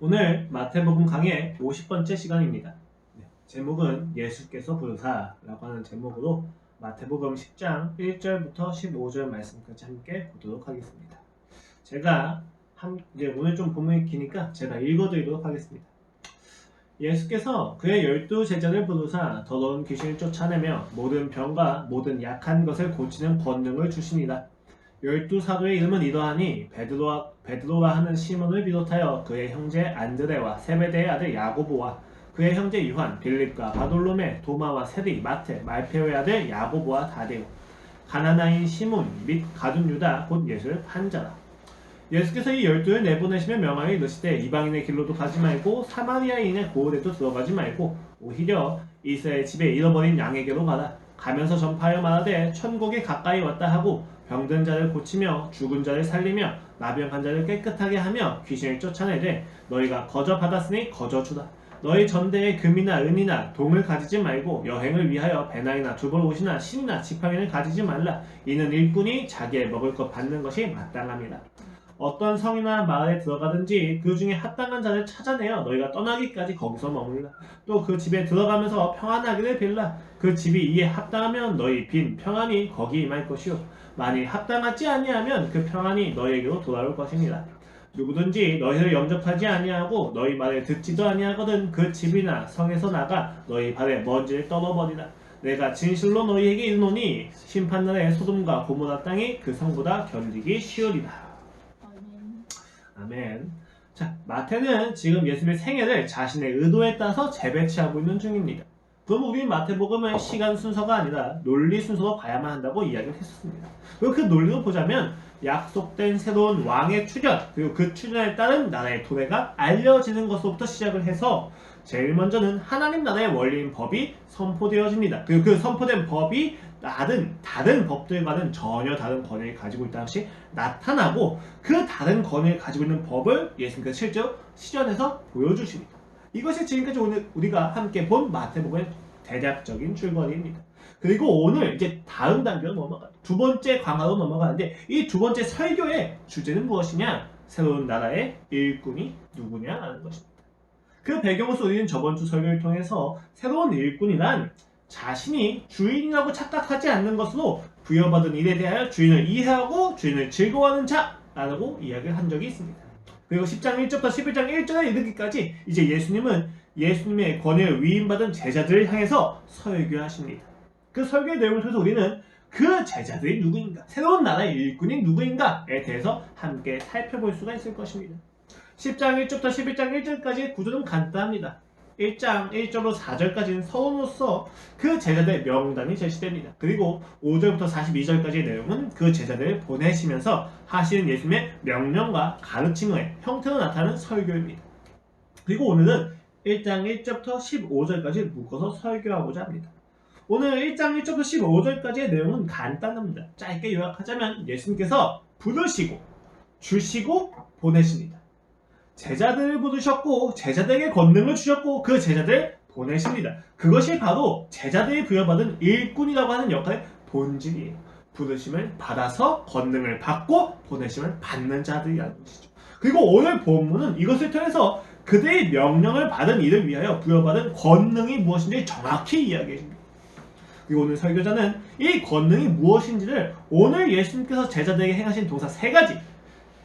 오늘 마태복음 강의 50번째 시간입니다. 제목은 예수께서 부르사라고 하는 제목으로 마태복음 10장 1절부터 15절 말씀까지 함께 보도록 하겠습니다. 제가 이제 오늘 좀 본문이 기니까 제가 읽어드리도록 하겠습니다. 예수께서 그의 12 제자를 부르사 더러운 귀신을 쫓아내며 모든 병과 모든 약한 것을 고치는 권능을 주시니라. 12 사도의 이름은 이러하니 베드로라 하는 시몬을 비롯하여 그의 형제 안드레와 세베대의 아들 야고보와 그의 형제 요한, 빌립과 바돌로메, 도마와 세리, 마테, 말페오의 아들 야고보와 다데오, 가나나인 시몬 및 가룟 유다 곧 예수를 판 자라. 예수께서 이 12를 내보내시며 명하여 이르시되 이방인의 길로도 가지 말고 사마리아인의 고을에도 들어가지 말고 오히려 이스라엘 집에 잃어버린 양에게로 가라. 가면서 전파하여 말하되 천국이 가까이 왔다 하고 병든 자를 고치며 죽은 자를 살리며 나병한 자를 깨끗하게 하며 귀신을 쫓아내되 너희가 거저 받았으니 거저 주라. 너희 전대에 금이나 은이나 동을 가지지 말고 여행을 위하여 배낭이나 두벌 옷이나 신이나 지팡이를 가지지 말라. 이는 일꾼이 자기의 먹을 것 받는 것이 마땅함이라. 어떤 성이나 마을에 들어가든지 그 중에 합당한 자를 찾아내어 너희가 떠나기까지 거기서 머물라. 또 그 집에 들어가면서 평안하기를 빌라. 그 집이 이에 합당하면 너희 빈 평안이 거기 임할 것이요 만일 합당하지 아니하면 그 평안이 너희에게로 돌아올 것이니라. 누구든지 너희를 영접하지 아니하고 너희 말을 듣지도 아니하거든 그 집이나 성에서 나가 너희 발에 먼지를 떨어버리라. 내가 진실로 너희에게 이르노니 심판날에 소돔과 고모라 땅이 그 성보다 견디기 쉬우리라. 아멘. 자, 마태는 지금 예수님의 생애를 자신의 의도에 따라서 재배치하고 있는 중입니다. 그럼 우리 마태복음은 시간 순서가 아니라 논리 순서로 봐야만 한다고 이야기를 했었습니다. 그리고 그 논리로 보자면 약속된 새로운 왕의 출현, 그리고 그 출현에 따른 나라의 도래가 알려지는 것부터 시작을 해서 제일 먼저는 하나님 나라의 원리인 법이 선포되어집니다. 그리고 그 선포된 법이 다른 법들과는 전혀 다른 권위를 가지고 있다는 것이 나타나고 그 다른 권위를 가지고 있는 법을 예수님께서 실제로 실현해서 보여주십니다. 이것이 지금까지 오늘 우리가 함께 본 마태복음의 대략적인 줄거리입니다. 그리고 오늘 이제 다음 단계로 두 번째 강화로 넘어가는데 이 두 번째 설교의 주제는 무엇이냐? 새로운 나라의 일꾼이 누구냐라는 것입니다. 그 배경으로서 우리는 저번 주 설교를 통해서 새로운 일꾼이란 자신이 주인이라고 착각하지 않는 것으로 부여받은 일에 대하여 주인을 이해하고 주인을 즐거워하는 자라고 이야기를 한 적이 있습니다. 그리고 10장 1절부터 11장 1절에 이르기까지 이제 예수님은 예수님의 권위를 위임받은 제자들을 향해서 설교하십니다. 그 설교의 내용을 통해서 우리는 그 제자들이 누구인가, 새로운 나라의 일꾼이 누구인가에 대해서 함께 살펴볼 수가 있을 것입니다. 10장 1절부터 11장 1절까지의 구조는 간단합니다. 1장 1절부터 4절까지는 서론으로서 그 제자들의 명단이 제시됩니다. 그리고 5절부터 42절까지의 내용은 그 제자들을 보내시면서 하시는 예수님의 명령과 가르침의 형태로 나타나는 설교입니다. 그리고 오늘은 1장 1절부터 15절까지 묶어서 설교하고자 합니다. 오늘 1장 1절부터 15절까지의 내용은 간단합니다. 짧게 요약하자면 예수님께서 부르시고 주시고 보내십니다. 제자들을 부르셨고 제자들에게 권능을 주셨고 그 제자들을 보내십니다. 그것이 바로 제자들이 부여받은 일꾼이라고 하는 역할의 본질이에요. 부르심을 받아서 권능을 받고 보내심을 받는 자들이라는 것이죠. 그리고 오늘 본문은 이것을 통해서 그들의 명령을 받은 이를 위하여 부여받은 권능이 무엇인지 정확히 이야기해줍니다. 그리고 오늘 설교자는 이 권능이 무엇인지를 오늘 예수님께서 제자들에게 행하신 동사 3가지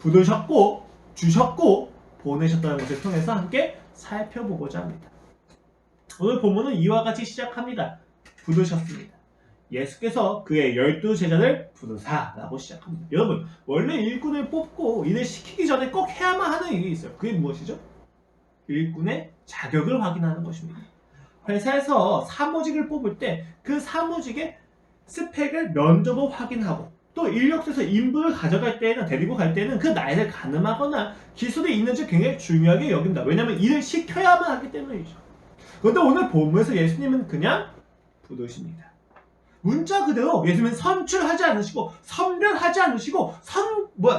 부르셨고 주셨고 보내셨다는 것을 통해서 함께 살펴보고자 합니다. 오늘 본문은 이와 같이 시작합니다. 부르셨습니다. 예수께서 그의 12 제자를 부르사라고 시작합니다. 여러분, 원래 일꾼을 뽑고 일을 시키기 전에 꼭 해야만 하는 일이 있어요. 그게 무엇이죠? 일꾼의 자격을 확인하는 것입니다. 회사에서 사무직을 뽑을 때 그 사무직의 스펙을 면접으로 확인하고 또 인력소에서 인부를 가져갈 때나 데리고 갈 때는 그 나이를 가늠하거나 기술이 있는지 굉장히 중요하게 여긴다. 왜냐하면 일을 시켜야만 하기 때문이죠. 그런데 오늘 본문에서 예수님은 그냥 부르십니다. 문자 그대로 예수님은 선출하지 않으시고 선별하지 않으시고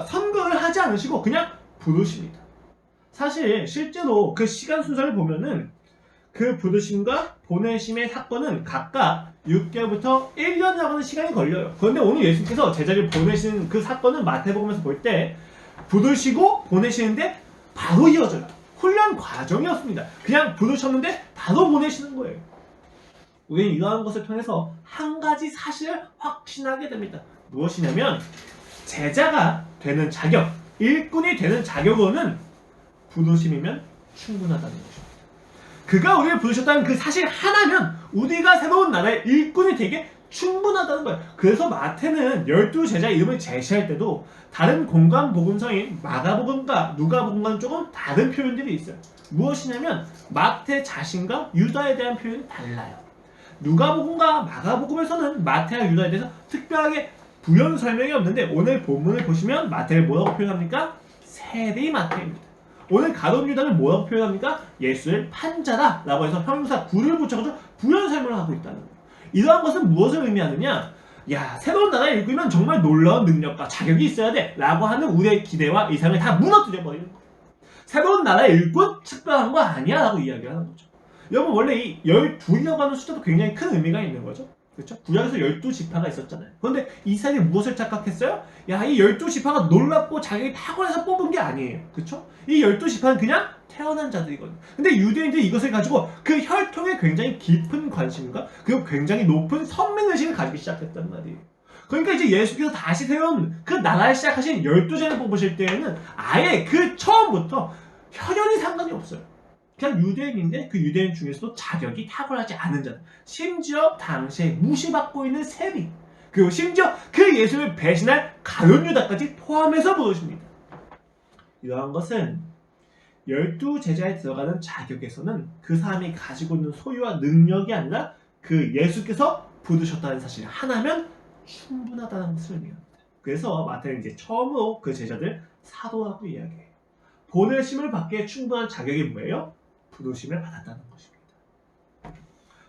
선거를 하지 않으시고 그냥 부르십니다. 사실 실제로 그 시간 순서를 보면은 그 부르심과 보내심의 사건은 각각 6개월부터 1년이라고 하는 시간이 걸려요. 그런데 오늘 예수님께서 제자를 보내시는 그 사건은 마태복음에서 볼 때 부르시고 보내시는데 바로 이어져요. 훈련 과정이었습니다. 그냥 부르셨는데 바로 보내시는 거예요. 우리는 이러한 것을 통해서 한 가지 사실을 확신하게 됩니다. 무엇이냐면 제자가 되는 자격, 일꾼이 되는 자격으로는 부르심이면 충분하다는 것입니다. 그가 우리를 부르셨다는 그 사실 하나면 우리가 새로운 나라의 일꾼이 되게 충분하다는 거예요. 그래서 마태는 12제자 이름을 제시할 때도 다른 공간 복음서인 마가복음과 누가복음과는 조금 다른 표현들이 있어요. 무엇이냐면 마태 자신과 유다에 대한 표현이 달라요. 누가복음과 마가복음에서는 마태와 유다에 대해서 특별하게 부연 설명이 없는데 오늘 본문을 보시면 마태를 뭐라고 표현합니까? 세리 마태입니다. 오늘 가룟 유다는 뭐라고 표현합니까? 예수를 판자다 라고 해서 형용사 구를 붙여가지고 부연 설명을 하고 있다는 거예요. 이러한 것은 무엇을 의미하느냐? 야, 새로운 나라를 일구면 정말 놀라운 능력과 자격이 있어야 돼 라고 하는 우리의 기대와 이상을 다 무너뜨려 버리는 거예요. 새로운 나라의 일꾼? 특별한 거 아니야 라고 이야기를 하는 거죠. 여러분 원래 이 12이라고 하는 숫자도 굉장히 큰 의미가 있는 거죠. 그렇죠? 구약에서 12지파가 있었잖아요. 그런데 이스라엘이 무엇을 착각했어요? 야, 이 12지파가 놀랍고 자격이 탁월해서 뽑은 게 아니에요. 그렇죠? 이 12지파는 그냥 태어난 자들이거든요. 근데 유대인들이 이것을 가지고 그 혈통에 굉장히 깊은 관심과 그리고 굉장히 높은 선민의식을 가지기 시작했단 말이에요. 그러니까 이제 예수께서 다시 세운 그 나라를 시작하신 12제를 뽑으실 때에는 아예 그 처음부터 혈연이 상관이 없어요. 그냥 유대인인데 그 유대인 중에서도 자격이 탁월하지 않은 자들, 심지어 당시에 무시받고 있는 세리, 그리고 심지어 그 예수를 배신할 가룟 유다까지 포함해서 부르십니다. 이러한 것은 12제자에 들어가는 자격에서는 그 사람이 가지고 있는 소유와 능력이 아니라 그 예수께서 부르셨다는 사실 하나면 충분하다는 것을 의미합니다. 그래서 마태는 이제 처음으로 그 제자들 사도라고 이야기해요. 보내심을 받기에 충분한 자격이 뭐예요? 부르심을 받았다는 것입니다.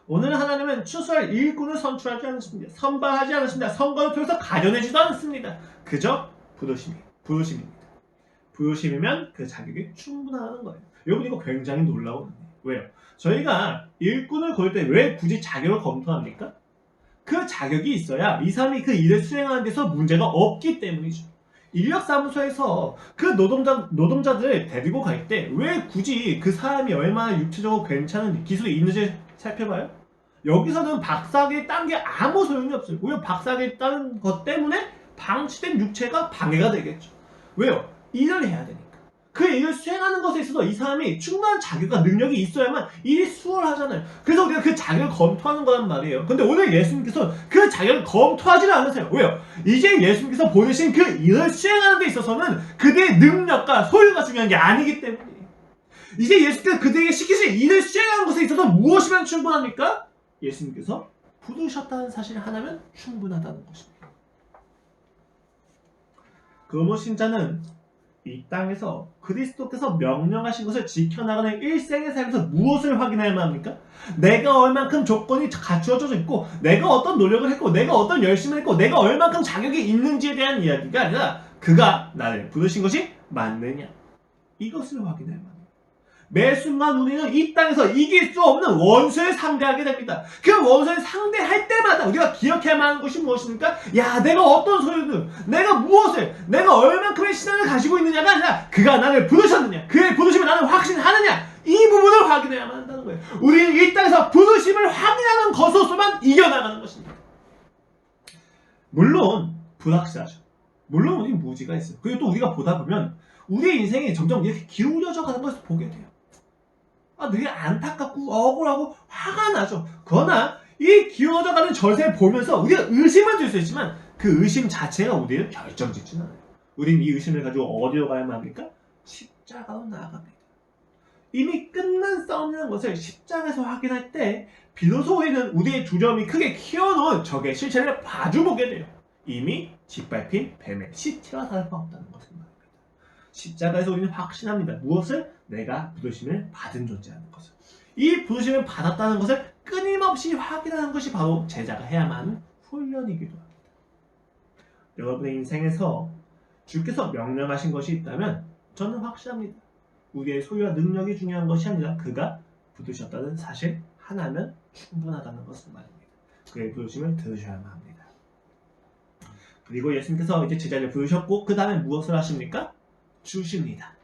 오늘 하나님은 추수할 일꾼을 선출하지 않으십니다. 선발하지 않으십니다. 선거를 통해서 가려내지도 않습니다. 그저 부르심입니다. 부르심이면 그 자격이 충분하다는 거예요. 여러분 이거 굉장히 놀라운 일이에요. 왜요? 저희가 일꾼을 고를 때 왜 굳이 자격을 검토합니까? 그 자격이 있어야 이 사람이 그 일을 수행하는 데서 문제가 없기 때문이죠. 인력사무소에서 그 노동자들을 데리고 갈 때 왜 굳이 그 사람이 얼마나 육체적으로 괜찮은 기술이 있는지 살펴봐요? 여기서는 박사학위를 딴 게 아무 소용이 없어요. 왜 박사학위를 딴 것 때문에 방치된 육체가 방해가 되겠죠. 왜요? 일을 해야 되니까. 그 일을 수행하는 것에 있어서 이 사람이 충분한 자격과 능력이 있어야만 일이 수월하잖아요. 그래서 우리가 그 자격을 검토하는 거란 말이에요. 근데 오늘 예수님께서 그 자격을 검토하지는 않으세요. 왜요? 이제 예수님께서 보내신 그 일을 수행하는 데 있어서는 그들의 능력과 소유가 중요한 게 아니기 때문이에요. 이제 예수께서 그들에게 시키신 일을 수행하는 것에 있어서 무엇이면 충분합니까? 예수님께서 부르셨다는 사실 하나면 충분하다는 것입니다. 그러므로 신자는 이 땅에서 그리스도께서 명령하신 것을 지켜나가는 일생의 삶에서 무엇을 확인해야만 합니까? 내가 얼만큼 조건이 갖추어져 있고 내가 어떤 노력을 했고 내가 어떤 열심을 했고 내가 얼만큼 자격이 있는지에 대한 이야기가 아니라 그가 나를 부르신 것이 맞느냐, 이것을 확인해야만 합니다. 매 순간 우리는 이 땅에서 이길 수 없는 원수를 상대하게 됩니다. 그 원수를 상대할 때마다 우리가 기억해야만 하는 것이 무엇입니까? 야, 내가 어떤 소유를, 내가 무엇을, 내가 얼만큼의 신앙을 가지고 있느냐가 아니라 그가 나를 부르셨느냐, 그의 부르심을 나는 확신하느냐, 이 부분을 확인해야만 한다는 거예요. 우리는 이 땅에서 부르심을 확인하는 것으로서만 이겨나가는 것입니다. 물론 불확실하죠. 물론 우리는 무지가 있어요. 그리고 또 우리가 보다 보면 우리의 인생이 점점 이렇게 기울여져 가는 것을 보게 돼요. 되게 안타깝고 억울하고 화가 나죠. 그러나 이 기울어져가는 절세를 보면서 우리가 의심은 줄 수 있지만 그 의심 자체가 우리를 결정짓지는 않아요. 우리는 이 의심을 가지고 어디로 가야만 합니까? 십자가로 나아갑니다. 이미 끝난 싸움이라는 것을 십자가에서 확인할 때 비로소 우리는 우리의 두려움이 크게 키워놓은 적의 실체를 마주보게 돼요. 이미 짓밟힌 뱀의 시체와 다를 바 없다는 것을 말합니다. 십자가에서 우리는 확신합니다. 무엇을? 내가 부르심을 받은 존재라는 것을. 이 부르심을 받았다는 것을 끊임없이 확인하는 것이 바로 제자가 해야만 하는 훈련이기도 합니다. 여러분의 인생에서 주께서 명령하신 것이 있다면 저는 확실합니다. 우리의 소유와 능력이 중요한 것이 아니라 그가 부르셨다는 사실 하나면 충분하다는 것을 말입니다. 그의 부르심을 들으셔야만 합니다. 그리고 예수님께서 이제 제자를 부르셨고 그 다음에 무엇을 하십니까? 주십니다.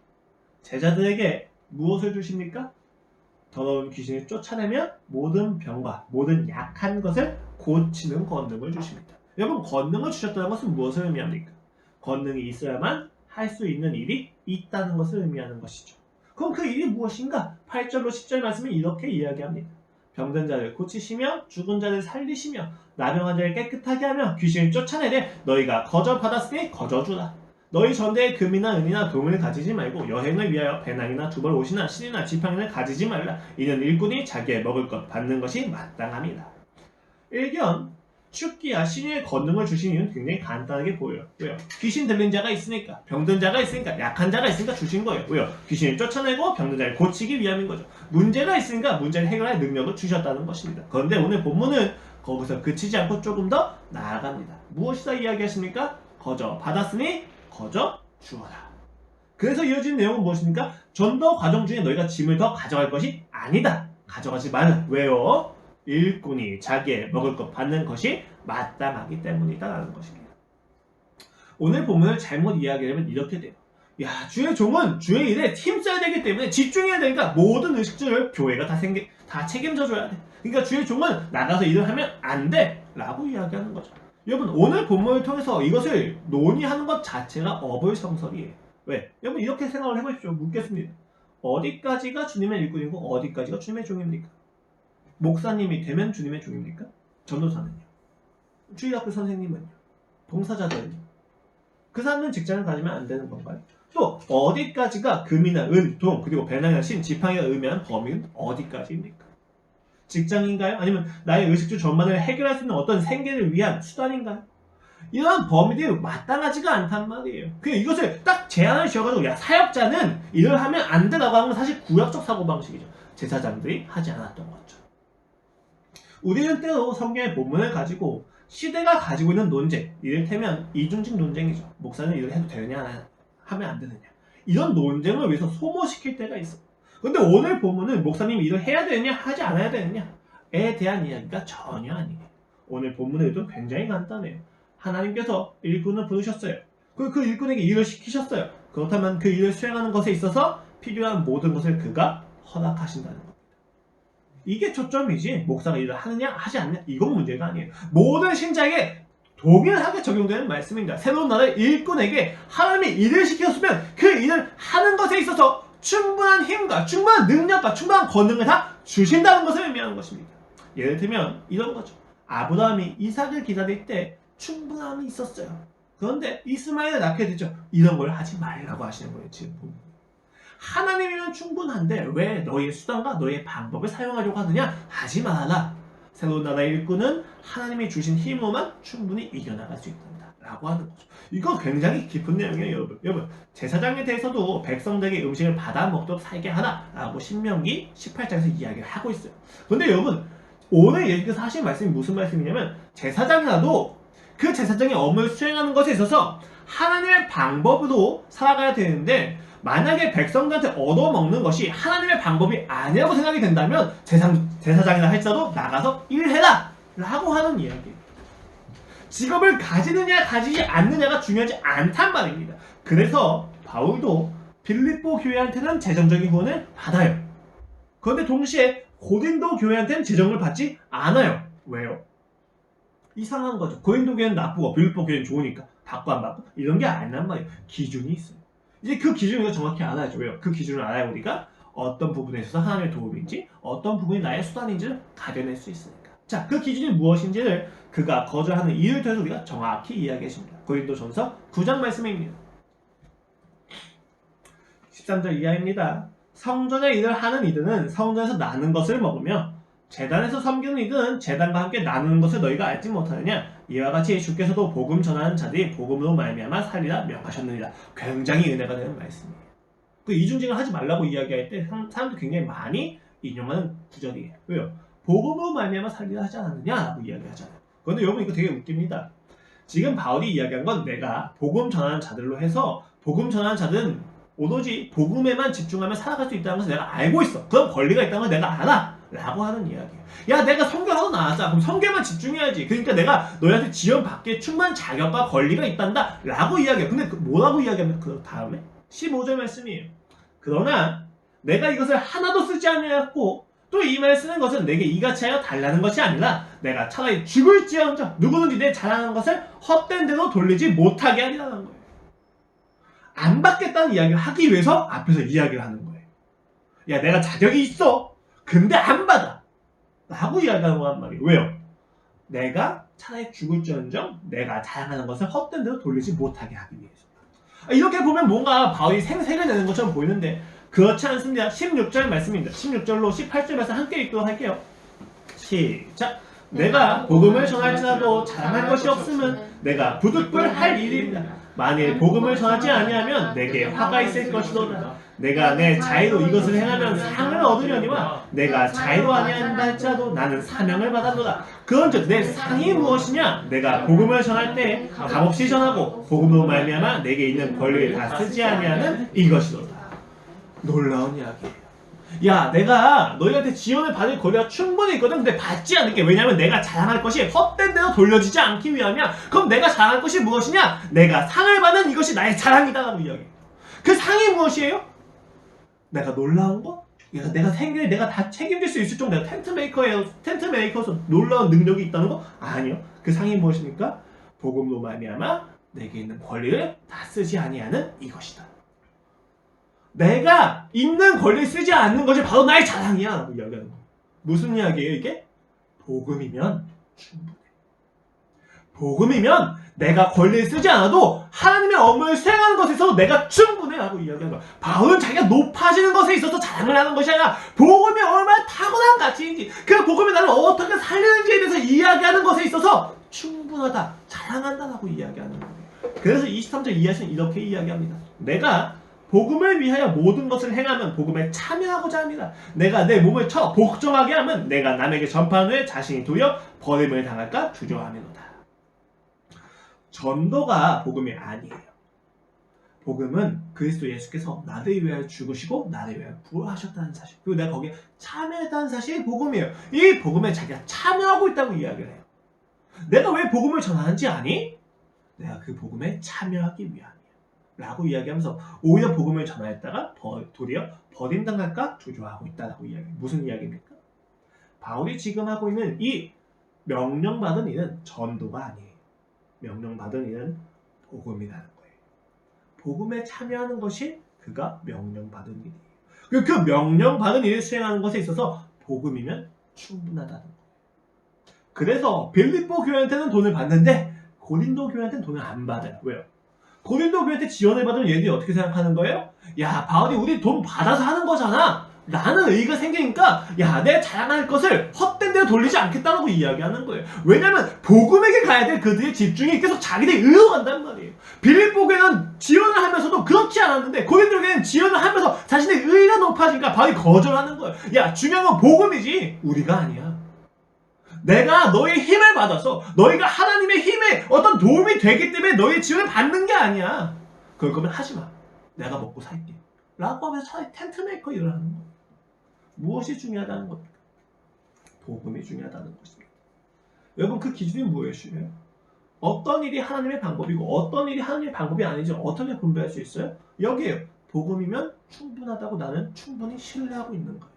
제자들에게 무엇을 주십니까? 더러운 귀신을 쫓아내며 모든 병과 모든 약한 것을 고치는 권능을 주십니다. 여러분, 권능을 주셨다는 것은 무엇을 의미합니까? 권능이 있어야만 할 수 있는 일이 있다는 것을 의미하는 것이죠. 그럼 그 일이 무엇인가? 8절로 10절 말씀이 이렇게 이야기합니다. 병든 자를 고치시며 죽은 자를 살리시며 나병한 자를 깨끗하게 하며 귀신을 쫓아내되 너희가 거저 받았으니 거저 주라. 너희 전대에 금이나 은이나 동을 가지지 말고 여행을 위하여 배낭이나 두벌 옷이나 신이나 지팡이를 가지지 말라. 이는 일꾼이 자기의 먹을 것 받는 것이 마땅함이다. 일견 축기야 신유의 권능을 주신 이유는 굉장히 간단하게 보여요. 왜요? 귀신 들린 자가 있으니까, 병든 자가 있으니까, 약한 자가 있으니까 주신 거예요. 왜요? 귀신을 쫓아내고 병든 자를 고치기 위함인 거죠. 문제가 있으니까 문제를 해결할 능력을 주셨다는 것입니다. 그런데 오늘 본문은 거기서 그치지 않고 조금 더 나아갑니다. 무엇이다 이야기하십니까? 거저 받았으니 거저 주어라. 그래서 이어진 내용은 무엇입니까? 전도 과정 중에 너희가 짐을 더 가져갈 것이 아니다. 가져가지 말라. 왜요? 일꾼이 자기의 먹을 것 받는 것이 마땅하기 때문이다 라는 것입니다. 오늘 본문을 잘못 이야기하면 이렇게 돼요. 야, 주의 종은 주의 일에 힘써야 되기 때문에 집중해야 되니까 모든 의식주를 교회가 다 책임져줘야 돼. 그러니까 주의 종은 나가서 일을 하면 안 돼 라고 이야기하는 거죠. 여러분, 오늘 본문을 통해서 이것을 논의하는 것 자체가 어불성설이에요. 왜? 여러분, 이렇게 생각을 해보십시오. 묻겠습니다. 어디까지가 주님의 일꾼이고 어디까지가 주님의 종입니까? 목사님이 되면 주님의 종입니까? 전도사는요? 주일학교 선생님은요? 봉사자들은요? 그 사람은 직장을 가지면 안 되는 건가요? 또 어디까지가 금이나 은, 동, 그리고 배낭이나 신, 지팡이가 의미하는 범위는 어디까지입니까? 직장인가요? 아니면 나의 의식주 전반을 해결할 수 있는 어떤 생계를 위한 수단인가요? 이러한 범위들이 마땅하지가 않단 말이에요. 그냥 이것을 딱 제한을 지어가지고 야, 사역자는 일을 하면 안 되라고 하는 건 사실 구약적 사고방식이죠. 제사장들이 하지 않았던 거죠. 우리는 때로 성경의 본문을 가지고 시대가 가지고 있는 논쟁, 이를테면 이중직 논쟁이죠. 목사는 일을 해도 되느냐 하면 안 되느냐, 이런 논쟁을 위해서 소모시킬 때가 있어. 근데 오늘 본문은 목사님이 일을 해야 되느냐 하지 않아야 되느냐에 대한 이야기가 전혀 아니에요. 오늘 본문의 의도는 굉장히 간단해요. 하나님께서 일꾼을 부르셨어요. 그 일꾼에게 일을 시키셨어요. 그렇다면 그 일을 수행하는 것에 있어서 필요한 모든 것을 그가 허락하신다는 겁니다. 이게 초점이지 목사가 일을 하느냐 하지 않느냐 이건 문제가 아니에요. 모든 신자에게 동일하게 적용되는 말씀입니다. 새로운 나라의 일꾼에게 하나님이 일을 시켰으면 그 일을 하는 것에 있어서 충분한 힘과 충분한 능력과 충분한 권능을 다 주신다는 것을 의미하는 것입니다. 예를 들면 이런 거죠. 아브라함이 이삭을 기다릴 때 충분함이 있었어요. 그런데 이스마엘을 낳게 되죠. 이런 걸 하지 말라고 하시는 거예요. 지금 보면. 하나님이면 충분한데 왜 너의 수단과 너의 방법을 사용하려고 하느냐? 하지 말아라. 새로운 나라의 일꾼은 하나님이 주신 힘으로만 충분히 이겨나갈 수 있단다 라고 하는 거죠. 이거 굉장히 깊은 내용이에요. 여러분 제사장에 대해서도 백성들에게 음식을 받아 먹도록 살게 하라 라고 신명기 18장에서 이야기를 하고 있어요. 그런데 여러분 오늘 예수께서 하신 말씀이 무슨 말씀이냐면 제사장이라도 그 제사장의 업무를 수행하는 것에 있어서 하나님의 방법으로 살아가야 되는데 만약에 백성들한테 얻어먹는 것이 하나님의 방법이 아니라고 생각이 된다면 제사장이라 할지라도 나가서 일해라 라고 하는 이야기예요. 직업을 가지느냐 가지지 않느냐가 중요하지 않단 말입니다. 그래서 바울도 빌립보 교회한테는 재정적인 후원을 받아요. 그런데 동시에 고린도 교회한테는 재정을 받지 않아요. 왜요? 이상한 거죠. 고린도 교회는 나쁘고 빌립보 교회는 좋으니까 받고 안 받고 이런 게 아니란 말이에요. 기준이 있어요. 이제 그 기준을 정확히 알아야죠. 왜요? 그 기준을 알아야 우리가 어떤 부분에 있어서 하나님의 도움인지 어떤 부분이 나의 수단인지를 가려낼 수 있으니까. 자, 그 기준이 무엇인지를 그가 거절하는 이유를 통해서 우리가 정확히 이야기했습니다. 고린도전서 9장 말씀입니다. 13절 이하입니다. 성전의 일을 하는 이들은 성전에서 나는 것을 먹으며 제단에서 섬기는 이들은 제단과 함께 나누는 것을 너희가 알지 못하느냐? 이와 같이 주께서도 복음 전하는 자들이 복음으로 말미암아 살리라 명하셨느니라. 굉장히 은혜가 되는 말씀이에요. 그 이중직을 하지 말라고 이야기할 때 사람들이 굉장히 많이 인용하는 구절이에요. 왜요? 복음으로 말미암아 살리라 하지 않았느냐라고 이야기하잖아요. 그런데 여러분 이거 되게 웃깁니다. 지금 바울이 이야기한 건 내가 복음 전하는 자들로 해서 복음 전하는 자들은 오로지 복음에만 집중하면 살아갈 수 있다는 것을 내가 알고 있어. 그런 권리가 있다는 걸 내가 알아. 라고 하는 이야기예요. 야, 내가 선교하러 나왔자. 그럼 선교에만 집중해야지. 그러니까 내가 너희한테 지원받기에 충분한 자격과 권리가 있단다. 라고 이야기해요. 근데 뭐라고 이야기하면 그 다음에 15절 말씀이에요. 그러나 내가 이것을 하나도 쓰지 아니하였고 또 이 말을 쓰는 것은 내게 이같이 하여 달라는 것이 아니라 내가 차라리 죽을지언정 누구든지 내 자랑하는 것을 헛된 데로 돌리지 못하게 하리라는 거예요. 안 받겠다는 이야기를 하기 위해서 앞에서 이야기를 하는 거예요. 야, 내가 자격이 있어. 근데 안 받아. 라고 이야기하는 거란 말이에요. 왜요? 내가 차라리 죽을지언정 내가 자랑하는 것을 헛된 데로 돌리지 못하게 하기 위해서. 이렇게 보면 뭔가 바울이 생색을 내는 것처럼 보이는데 그렇지 않습니다. 16절 말씀입니다. 16절로 18절 말씀 함께 읽도록 할게요. 시작. 내가 복음을 전할지라도 자랑할 것이 없으면 내가 부득불 할 일입니다. 만일 복음을 전하지 아니하면 내게 화가 있을 것이로다. 내가 내 자의로 이것을 행하면 상을 얻으려니와 내가 자의로 아니한다 할지라도 나는 사명을 받았노라. 그런즉 내 상이 무엇이냐? 내가 복음을 전할 때 값없이 전하고 복음으로 말미암아 내게 있는 권리를 다 쓰지 아니하는 이것이로다. 놀라운 이야기예요. 야, 내가 너희한테 지원을 받을 권리가 충분히 있거든. 근데 받지 않을게. 왜냐하면 내가 자랑할 것이 헛된 데로 돌려지지 않기 위함이야. 그럼 내가 자랑할 것이 무엇이냐? 내가 상을 받는 이것이 나의 자랑이다라고 이야기해요. 그 상이 무엇이에요? 내가 놀라운 거? 야, 내가 생계를 내가 다 책임질 수 있을 정도. 내가 텐트 메이커에서 놀라운 능력이 있다는 거? 아니요. 그 상이 무엇입니까? 복음으로 말미암아 내게 있는 권리를 다 쓰지 아니하는 이것이다. 내가 있는 권리를 쓰지 않는 것이 바로 나의 자랑이야 라고 이야기하는 거예요. 무슨 이야기예요 이게? 복음이면 충분해. 복음이면 내가 권리를 쓰지 않아도 하나님의 업무를 수행하는 것에 있어서 내가 충분해 라고 이야기하는 거야. 바울은 자기가 높아지는 것에 있어서 자랑을 하는 것이 아니라 복음이 얼마나 탁월한 가치인지 그 복음이 나를 어떻게 살리는지에 대해서 이야기하는 것에 있어서 충분하다, 자랑한다라고 이야기하는 거예요. 그래서 23절 이하에서는 이렇게 이야기합니다. 내가 복음을 위하여 모든 것을 행하면 복음에 참여하고자 합니다. 내가 내 몸을 쳐 복종하게 하면 내가 남에게 전파한 후에 자신이 도리어 버림을 당할까 두려워하면로다. 전도가 복음이 아니에요. 복음은 그리스도 예수께서 나를 위하여 죽으시고 나를 위하여 부활하셨다는 사실, 그리고 내가 거기에 참여했다는 사실이 복음이에요. 이 복음에 자기가 참여하고 있다고 이야기를 해요. 내가 왜 복음을 전하는지 아니? 내가 그 복음에 참여하기 위함이에요 라고 이야기하면서 오히려 복음을 전하였다가 도리어 버림당할까 두려워하고 있다라고 이야기. 무슨 이야기입니까? 바울이 지금 하고 있는 이 명령받은 일은 전도가 아니에요. 명령받은 일은 복음이라는 거예요. 복음에 참여하는 것이 그가 명령받은 일이에요. 그 명령받은 일을 수행하는 것에 있어서 복음이면 충분하다는 거예요. 그래서 빌립보 교회한테는 돈을 받는데 고린도 교회한테는 돈을 안 받아요. 왜요? 고린도 교회한테 지원을 받으면 얘들이 어떻게 생각하는 거예요? 야, 바울이 우리 돈 받아서 하는 거잖아. 나는 의의가 생기니까 야, 내 자랑할 것을 헛된 데로 돌리지 않겠다고 이야기하는 거예요. 왜냐면 복음에게 가야 될 그들의 집중이 계속 자기들이 의로 간단 말이에요. 빌립보 교회는 지원을 하면서도 그렇지 않았는데 고린도 교회는 지원을 하면서 자신의 의의가 높아지니까 바울이 거절하는 거예요. 야, 중요한 건 복음이지 우리가 아니야. 내가 너의 힘을 받아서 너희가 하나님의 힘에 어떤 도움이 되기 때문에 너의 지원을 받는 게 아니야. 그럴 거면 하지 마. 내가 먹고 살게. 라고 하면서 차라리 텐트 메이커 일을 하는 거예요. 무엇이 중요하다는 겁니까? 복음이 중요하다는 것입니다. 여러분, 그 기준이 무엇이에요? 어떤 일이 하나님의 방법이고 어떤 일이 하나님의 방법이 아닌지 어떻게 분배할 수 있어요? 여기에요. 복음이면 충분하다고 나는 충분히 신뢰하고 있는 거예요.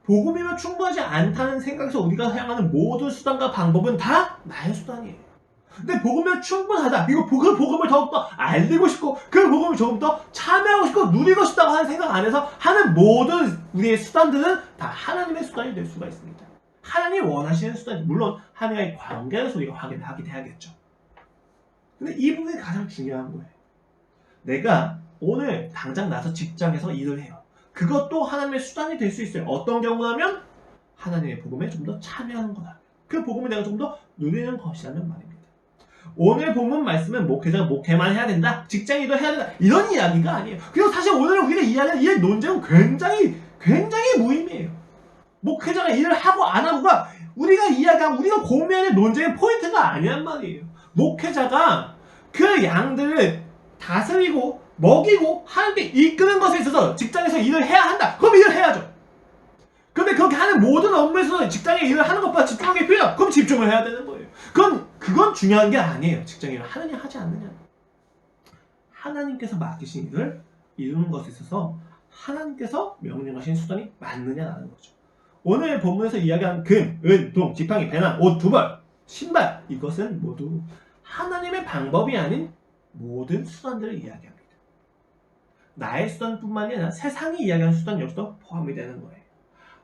복음이면 충분하지 않다는 생각에서 우리가 사용하는 모든 수단과 방법은 다 나의 수단이에요. 근데 복음이면 충분하다. 그리고 그 복음을 더욱더 알리고 싶고 그 복음을 조금 더 참여하고 싶고 누리고 싶다고 하는 생각 안에서 하는 모든 우리의 수단들은 다 하나님의 수단이 될 수가 있습니다. 하나님이 원하시는 수단이, 물론 하나님과의 관계에서 우리가 확인하게 돼야겠죠. 근데 이 부분이 가장 중요한 거예요. 내가 오늘 당장 나서 직장에서 일을 해요. 그것도 하나님의 수단이 될 수 있어요. 어떤 경우라면 하나님의 복음에 좀 더 참여하는 거다. 그 복음을 내가 좀 더 누리는 것이라는 말입니다. 오늘 본문 말씀은 목회자가 목회만 해야 된다, 직장인도 해야 된다, 이런 이야기가 아니에요. 그리고 사실 오늘 우리가 이야기하는 이 논쟁은 굉장히 무의미해요. 목회자가 일을 하고 안 하고가 우리가 이야기하고 우리가 고민하는 논쟁의 포인트가 아니란 말이에요. 목회자가 그 양들을 다스리고 먹이고 하나님께 이끄는 것에 있어서 직장에서 일을 해야 한다. 그럼 일을 해야죠. 그런데 그렇게 하는 모든 업무에서 직장에 일을 하는 것보다 집중하는 게 필요하다. 그럼 집중을 해야 되는 거예요. 그건 중요한 게 아니에요. 직장 일을 하느냐 하지 않느냐. 하나님께서 맡기신 일을 이루는 것에 있어서 하나님께서 명령하신 수단이 맞느냐라는 거죠. 오늘 본문에서 이야기한 금, 은, 동, 지팡이, 배낭, 옷 두 벌, 신발 이것은 모두 하나님의 방법이 아닌 모든 수단들을 이야기합니다. 나의 수단뿐만이 아니라 세상이 이야기하는 수단 역시도 포함이 되는 거예요.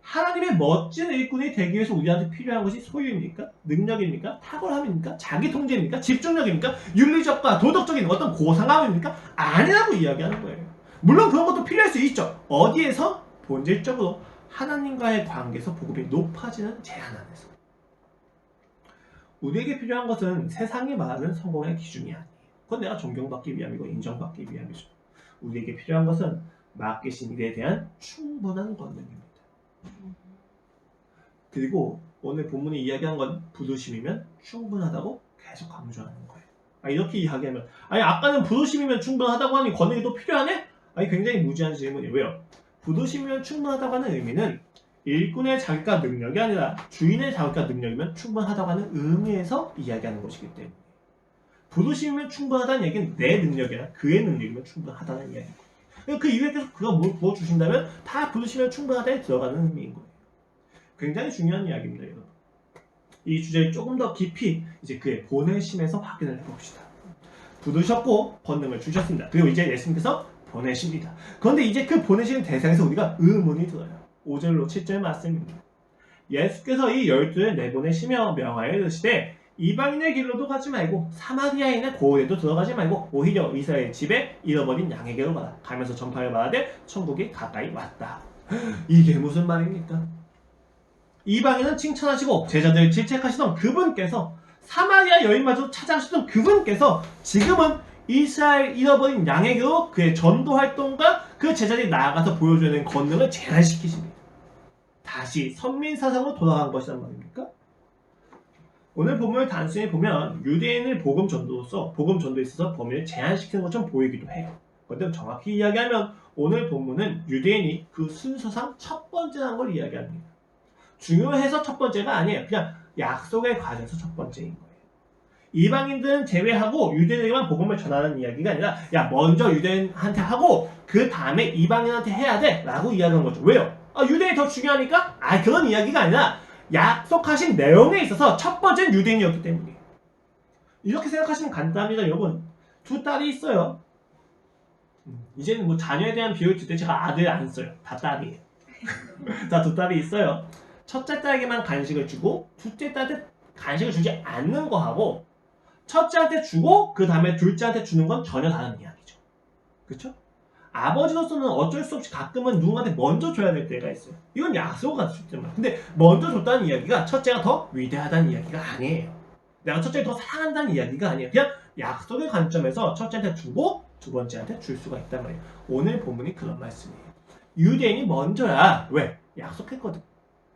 하나님의 멋진 일꾼이 되기 위해서 우리한테 필요한 것이 소유입니까? 능력입니까? 탁월함입니까? 자기 통제입니까? 집중력입니까? 윤리적과 도덕적인 어떤 고상함입니까? 아니라고 이야기하는 거예요. 물론 그런 것도 필요할 수 있죠. 어디에서? 본질적으로 하나님과의 관계에서 복음이 높아지는 제한 안에서. 우리에게 필요한 것은 세상이 말하는 성공의 기준이 아니에요. 그건 내가 존경받기 위함이고 인정받기 위함이죠. 우리에게 필요한 것은 맡기신 일에 대한 충분한 권능입니다. 그리고 오늘 본문이 이야기한 건 부르심이면 충분하다고 계속 강조하는 거예요. 이렇게 이야기하면 아까는 부르심이면 충분하다고 하니 권능이 또 필요하네? 굉장히 무지한 질문이에요. 왜요? 부르심이면 충분하다고 하는 의미는 일꾼의 자격과 능력이 아니라 주인의 자격과 능력이면 충분하다고 하는 의미에서 이야기하는 것이기 때문에 부르심이면 충분하다는 얘기는 내 능력이나 그의 능력이면 충분하다는 이야기예요. 그 이후에 계속 그가 뭐 주신다면 다 부르시면 충분하다에 들어가는 의미인 거예요. 굉장히 중요한 이야기입니다, 여러분. 이 주제를 조금 더 깊이 이제 그의 보내심에서 확인을 해봅시다. 부르셨고 권능을 주셨습니다. 그리고 이제 예수님께서 보내십니다. 그런데 이제 그 보내시는 대상에서 우리가 의문이 들어요. 5절로 7절 말씀입니다. 예수께서 이 12를 내보내시며 명하여 이르시되 이방인의 길로도 가지 말고 사마리아인의 고을에도 들어가지 말고 오히려 이스라엘 집에 잃어버린 양에게로 가라. 가면서 전파를 말하되 천국이 가까이 왔다. 이게 무슨 말입니까? 이방인은 칭찬하시고 제자들을 질책하시던 그분께서 사마리아 여인마저 찾아가시던 그분께서 지금은 이스라엘 잃어버린 양에게로 그의 전도 활동과 그 제자들이 나아가서 보여줘야 되는 권능을 제한시키십니다. 다시 선민사상으로 돌아간 것이란 말입니까? 오늘 본문을 단순히 보면 유대인을 복음 전도에 있어서 범위를 제한시키는 것처럼 보이기도 해요. 그런데 정확히 이야기하면 오늘 본문은 유대인이 그 순서상 첫 번째라는 걸 이야기합니다. 중요해서 첫 번째가 아니에요. 그냥 약속의 과정에서 첫 번째인 거예요. 이방인들은 제외하고 유대인에게만 복음을 전하는 이야기가 아니라 먼저 유대인한테 하고 그 다음에 이방인한테 해야 돼 라고 이야기하는 거죠. 왜요? 유대인이 더 중요하니까? 그런 이야기가 아니라 약속하신 내용에 있어서 첫 번째는 유대인이었기 때문이에요. 이렇게 생각하시면 간단합니다. 여러분, 두 딸이 있어요. 이제는 뭐 자녀에 대한 비율을 들 때 제가 아들 안 써요. 다 딸이에요. 자, 두 딸이 있어요. 첫째 딸에게만 간식을 주고 둘째 딸한테 간식을 주지 않는 거하고 첫째한테 주고 그 다음에 둘째한테 주는 건 전혀 다른 이야기죠. 그렇죠? 아버지로서는 어쩔 수 없이 가끔은 누군가한테 먼저 줘야 될 때가 있어요. 이건 약속을 갖출 때만. 근데 먼저 줬다는 이야기가 첫째가 더 위대하다는 이야기가 아니에요. 내가 첫째를 더 사랑한다는 이야기가 아니에요. 그냥 약속의 관점에서 첫째한테 주고 두 번째한테 줄 수가 있단 말이에요. 오늘 본문이 그런 말씀이에요. 유대인이 먼저야. 왜? 약속했거든.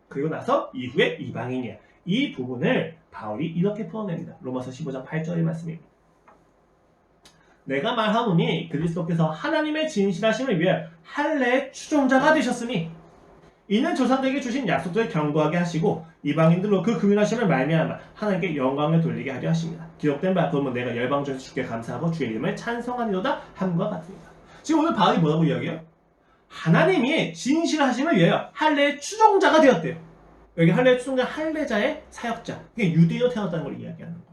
그리고 나서 이후에 이방인이야. 이 부분을 바울이 이렇게 풀어냅니다. 로마서 15장 8절의 말씀입니다. 내가 말하노니 그리스도께서 하나님의 진실하심을 위해 할례의 추종자가 되셨으니 이는 조상들에게 주신 약속들을 견고하게 하시고 이방인들로 그 금연하심을 말미암아 하나님께 영광을 돌리게 하려 하십니다. 기록된 바 그러면 내가 열방중에서 주께 감사하고 주의 이름을 찬송하리로다 함과 같습니다. 지금 오늘 바울이 뭐라고 이야기해요? 하나님이 진실하심을 위하여 할례의 추종자가 되었대요. 여기 할례의 추종자, 할례자의 사역자. 이게 유대인으로 태어났다는 걸 이야기하는 거예요.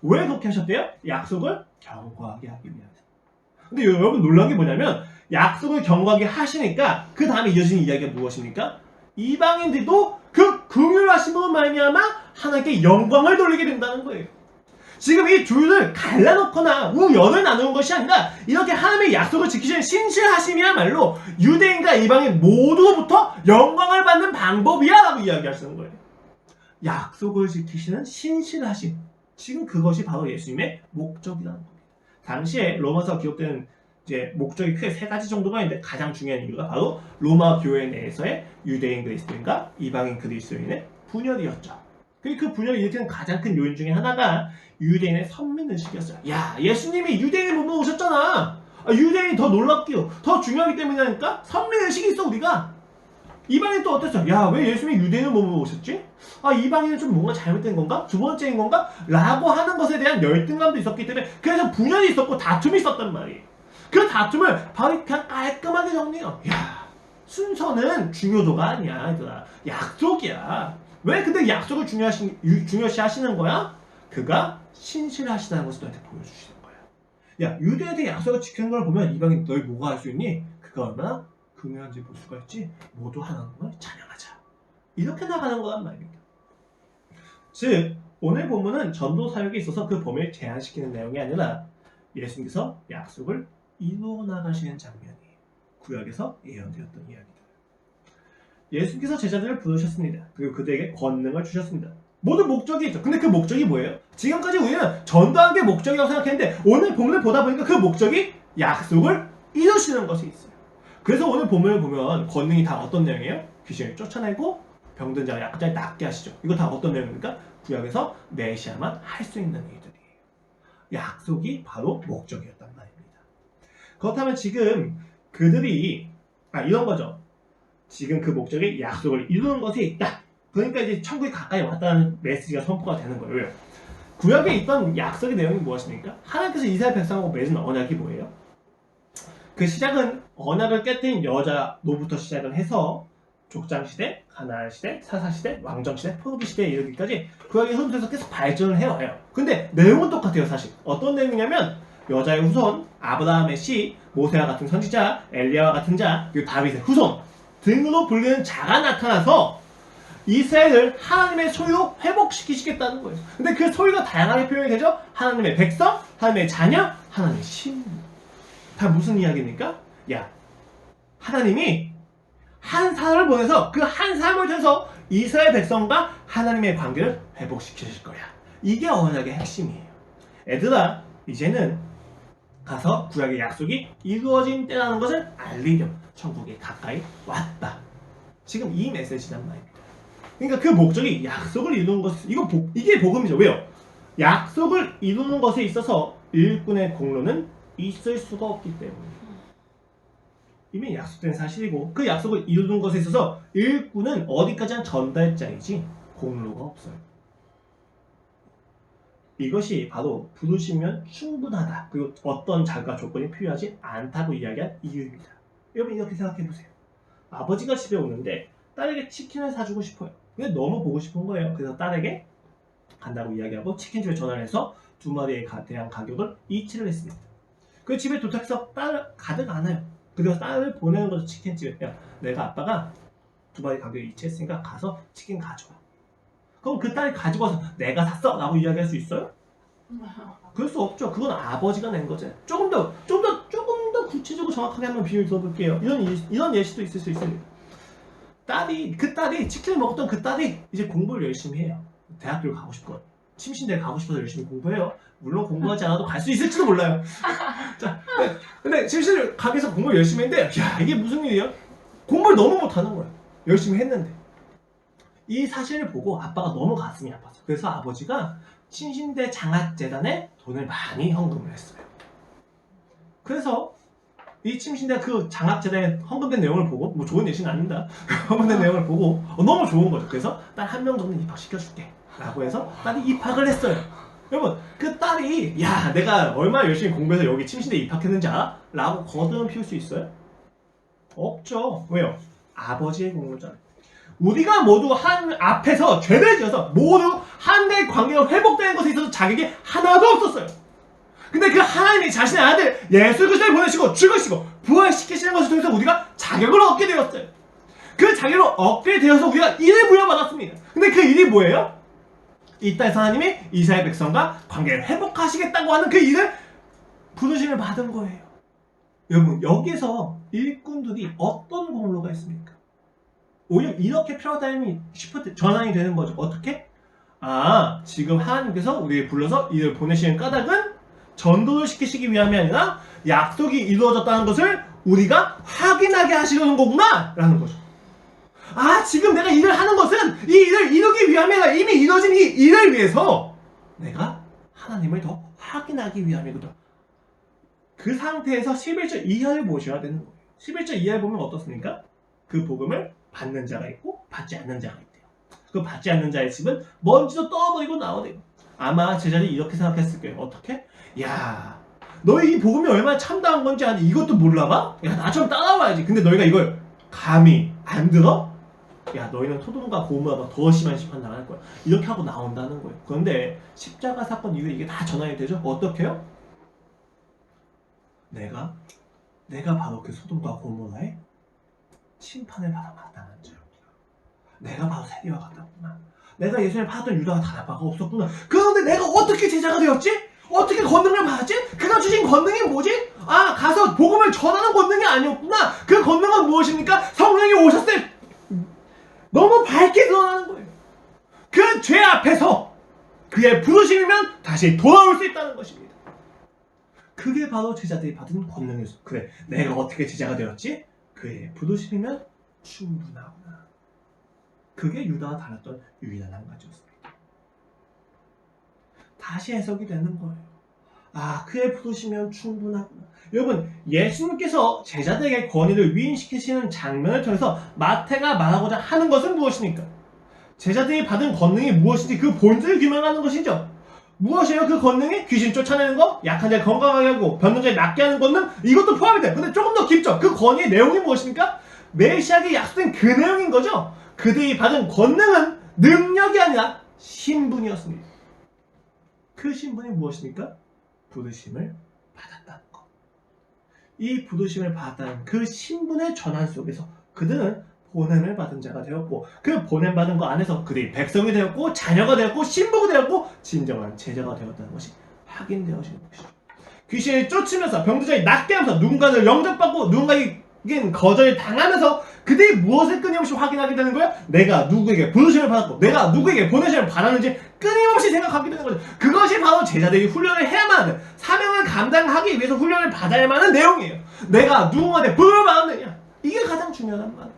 왜 그렇게 하셨대요? 약속을 견고하게 하기 위해서. 근데 여러분 놀라운 게 뭐냐면 약속을 견고하게 하시니까 그 다음에 이어지는 이야기가 무엇입니까? 이방인들도 그 긍휼하심으로 말미암아 하나님께 영광을 돌리게 된다는 거예요. 지금 이 둘을 갈라놓거나 우연을 나누는 것이 아니라 이렇게 하나님의 약속을 지키시는 신실하심이야말로 유대인과 이방인 모두로부터 영광을 받는 방법이야 라고 이야기하시는 거예요. 약속을 지키시는 신실하심. 지금 그것이 바로 예수님의 목적이라는 겁니다. 당시에 로마서 기록되는 이제 목적이 크게 세 가지 정도가 있는데 가장 중요한 이유가 바로 로마 교회 내에서의 유대인 그리스도인과 이방인 그리스도인의 분열이었죠. 그 분열을 일으키는 가장 큰 요인 중에 하나가 유대인의 선민의식이었어요. 예수님이 유대인의 몸으로 오셨잖아. 유대인이 더 놀랍기요. 더 중요하기 때문이니까 선민의식이 있어 우리가. 이방인 또 어땠어요? 왜 예수님이 유대인의 몸으로 오셨지? 이방인은 좀 뭔가 잘못된 건가? 두 번째인 건가? 라고 하는 것에 대한 열등감도 있었기 때문에 그래서 분열이 있었고 다툼이 있었단 말이에요. 그 다툼을 바로 그냥 깔끔하게 정리해요. 야, 순서는 중요도가 아니야, 얘들아. 약속이야. 왜 근데 약속을 중요시 하시는 거야? 그가 신실하시다는 것을 너한테 보여주시는 거야. 야, 유대에 대해 약속을 지키는 걸 보면 이방인 너희 뭐가 할 수 있니? 그가 얼마나 긍휼한지 볼 수가 있지. 모두 하나님을 찬양하자. 이렇게 나가는 거란 말입니다. 즉 오늘 본문은 전도 사역에 있어서 그 범위를 제한시키는 내용이 아니라 예수님께서 약속을 이루어 나가시는 장면이 구약에서 예언되었던 이야기다. 예수님께서 제자들을 부르셨습니다. 그리고 그들에게 권능을 주셨습니다. 모든 목적이 있죠. 근데 그 목적이 뭐예요? 지금까지 우리는 전도하는 게 목적이라고 생각했는데 오늘 본문을 보다 보니까 그 목적이 약속을 이루시는 것이 있어요. 그래서 오늘 본문을 보면 권능이 다 어떤 내용이에요? 귀신을 쫓아내고 병든 자와 약한 자를 낫게 하시죠. 이거 다 어떤 내용입니까? 구약에서 메시아만 할 수 있는 일들이에요. 약속이 바로 목적이었단 말입니다. 그렇다면 지금 그들이 이런 거죠. 지금 그 목적이 약속을 이루는 것에 있다. 그러니까 이제 천국이 가까이 왔다는 메시지가 선포가 되는 거예요. 왜요? 구약에 있던 약속의 내용이 무엇입니까? 하나님께서 이스라엘 백성하고 맺은 언약이 뭐예요? 그 시작은 언약을 깨뜨린 여자로부터 시작을 해서 족장시대, 가나안시대, 사사시대, 왕정시대, 포로기시대에 이르기까지 구약의 흐름에서 계속 발전을 해와요. 근데 내용은 똑같아요. 사실 어떤 내용이냐면 여자의 후손, 아브라함의 씨, 모세와 같은 선지자, 엘리야와 같은 자, 그리고 다윗의 후손 등으로 불리는 자가 나타나서 이스라엘을 하나님의 소유로 회복시키시겠다는 거예요. 근데 그 소유가 다양하게 표현이 되죠. 하나님의 백성, 하나님의 자녀, 하나님의 신. 다 무슨 이야기입니까? 야, 하나님이 한 사람을 보내서 그 한 사람을 통해서 이스라엘 백성과 하나님의 관계를 회복시키실 거야. 이게 언약의 핵심이에요. 애들아, 이제는 가서 구약의 약속이 이루어진 때라는 것을 알리려 천국에 가까이 왔다. 지금 이 메시지란 말입니다. 그러니까 그 목적이 약속을 이루는 것, 이게 복음이죠. 왜요? 약속을 이루는 것에 있어서 일꾼의 공로는 있을 수가 없기 때문에. 이미 약속된 사실이고 그 약속을 이루는 것에 있어서 일꾼은 어디까지나 전달자이지 공로가 없어요. 이것이 바로 부르시면 충분하다. 그리고 어떤 자가 조건이 필요하지 않다고 이야기한 이유입니다. 여러분 이렇게 생각해보세요. 아버지가 집에 오는데 딸에게 치킨을 사주고 싶어요. 근데 너무 보고 싶은 거예요. 그래서 딸에게 간다고 이야기하고 치킨집에 전화를 해서 2마리에 대한 가격을 이치를 했습니다. 그 집에 도착해서 딸을 가득 안아요. 그래서 딸을 보내는 거죠. 치킨집에. 야, 내가 아빠가 2마리 가격을 이치했으니까 가서 치킨 가져와. 그럼 그 딸이 가지고 와서 내가 샀어 라고 이야기할 수 있어요? 그럴 수 없죠. 그건 아버지가 낸 거죠. 조금 더 구체적으로 정확하게 한번 비유를 들어볼게요. 이런 예시도 있을 수 있습니다. 그 딸이 치킨을 먹었던 그 딸이 이제 공부를 열심히 해요. 대학교를 가고 싶고 침신대에 가고 싶어서 열심히 공부해요. 물론 공부하지 않아도 갈 수 있을지도 몰라요. 자, 근데 침신을 가기 위해서 공부를 열심히 했는데 야, 이게 무슨 일이야? 공부를 너무 못하는 거예요. 열심히 했는데 이 사실을 보고 아빠가 너무 가슴이 아팠어. 그래서 아버지가 침신대 장학재단에 돈을 많이 헌금을 했어요. 그래서 이 침신대 그 장학재단에 헌금된 내용을 보고 뭐 좋은 예시는 아닙니다. 헌금된 내용을 보고 너무 좋은 거죠. 그래서 딸 한 명 정도 입학시켜줄게 라고 해서 딸이 입학을 했어요. 여러분 그 딸이 야 내가 얼마나 열심히 공부해서 여기 침신대에 입학했는지 알아? 라고 거듭을 피울 수 있어요? 없죠. 왜요? 아버지의 공로잖아요. 우리가 모두 한 앞에서 죄를 지어서 모두 하나님의 관계가 회복되는 것에 있어서 자격이 하나도 없었어요. 근데 그 하나님이 자신의 아들 예수 그리스도를 보내시고 죽으시고 부활시키시는 것을 통해서 우리가 자격을 얻게 되었어요. 그 자격을 얻게 되어서 우리가 일을 부여받았습니다. 근데 그 일이 뭐예요? 이 땅에서 하나님이 이스라엘 백성과 관계를 회복하시겠다고 하는 그 일을 부르심을 받은 거예요. 여러분 여기에서 일꾼들이 어떤 공로가 있습니까? 오히려 이렇게 패러다임이 시프트 전환이 되는 거죠. 어떻게? 지금 하나님께서 우리를 불러서 이를 보내시는 까닭은 전도를 시키시기 위함이 아니라 약속이 이루어졌다는 것을 우리가 확인하게 하시려는 거구나 라는 거죠. 지금 내가 일을 하는 것은 이 일을 이루기 위함이 아니라 이미 이루어진 이 일을 위해서 내가 하나님을 더 확인하기 위함이거든. 그 상태에서 11절 이하를 보셔야 되는 거예요. 11절 이하를 보면 어떻습니까? 그 복음을 받는 자가 있고 받지 않는 자가 있대요. 그 받지 않는 자의 집은 먼지도 떠버리고 나오대요. 아마 제자들이 이렇게 생각했을 거예요. 어떻게? 야, 너희 이 복음이 얼마나 참다운 건지 아니 이것도 몰라봐? 야 나처럼 따라와야지. 근데 너희가 이걸 감히 안 들어? 야 너희는 소돔과 고모라보다 더 심한 심판 당할 거야. 이렇게 하고 나온다는 거예요. 그런데 십자가 사건 이후에 이게 다 전환이 되죠? 어떻게요? 내가 바로 그 소돔과 고모라의 심판을 받아 마땅한 자였구나. 내가 바로 세리와 같았구나. 내가 예수님을 받았던 유다가 다를 바가 없었구나. 그런데 내가 어떻게 제자가 되었지? 어떻게 권능을 받았지? 그가 주신 권능이 뭐지? 아 가서 복음을 전하는 권능이 아니었구나. 그 권능은 무엇입니까? 성령이 오셨을 너무 밝게 드러나는 거예요. 그 죄 앞에서 그의 부르심이면 다시 돌아올 수 있다는 것입니다. 그게 바로 제자들이 받은 권능이었어. 그래 내가 어떻게 제자가 되었지? 그의 부르심이면 충분하구나. 그게 유다와 달랐던 유일한 한 가지였습니다. 다시 해석이 되는 거예요. 아 그의 부르시면 충분하구나. 여러분 예수님께서 제자들에게 권위를 위임시키시는 장면을 통해서 마태가 말하고자 하는 것은 무엇입니까? 제자들이 받은 권능이 무엇인지 그 본질을 규명하는 것이죠. 무엇이에요? 그 권능이? 귀신 쫓아내는 거? 약한 자를 건강하게 하고 병든 자를 낫게 하는 권능? 이것도 포함이 돼요. 근데 조금 더 깊죠. 그 권위의 내용이 무엇입니까? 메시아에게 약속된 그 내용인 거죠. 그들이 받은 권능은 능력이 아니라 신분이었습니다. 그 신분이 무엇입니까? 부르심을 받았다는 것. 이 부르심을 받았다는 그 신분의 전환 속에서 그들은 보냄을 받은 자가 되었고 그 보냄받은 것 안에서 그들이 백성이 되었고 자녀가 되었고 신부가 되었고 진정한 제자가 되었다는 것이 확인되어지는 것이죠. 귀신을 쫓으면서 병든 자를 낫게 하면서 누군가를 영접받고 누군가에게 거절을 당하면서 그들이 무엇을 끊임없이 확인하게 되는 거야? 내가 누구에게 부르심을 받았고 내가 누구에게 보내심을 받았는지 끊임없이 생각하게 되는 거죠. 그것이 바로 제자들이 훈련을 해야만 하는 사명을 감당하기 위해서 훈련을 받아야만 하는 내용이에요. 내가 누군가한테 부름을 받았느냐? 이게 가장 중요한 말이에요.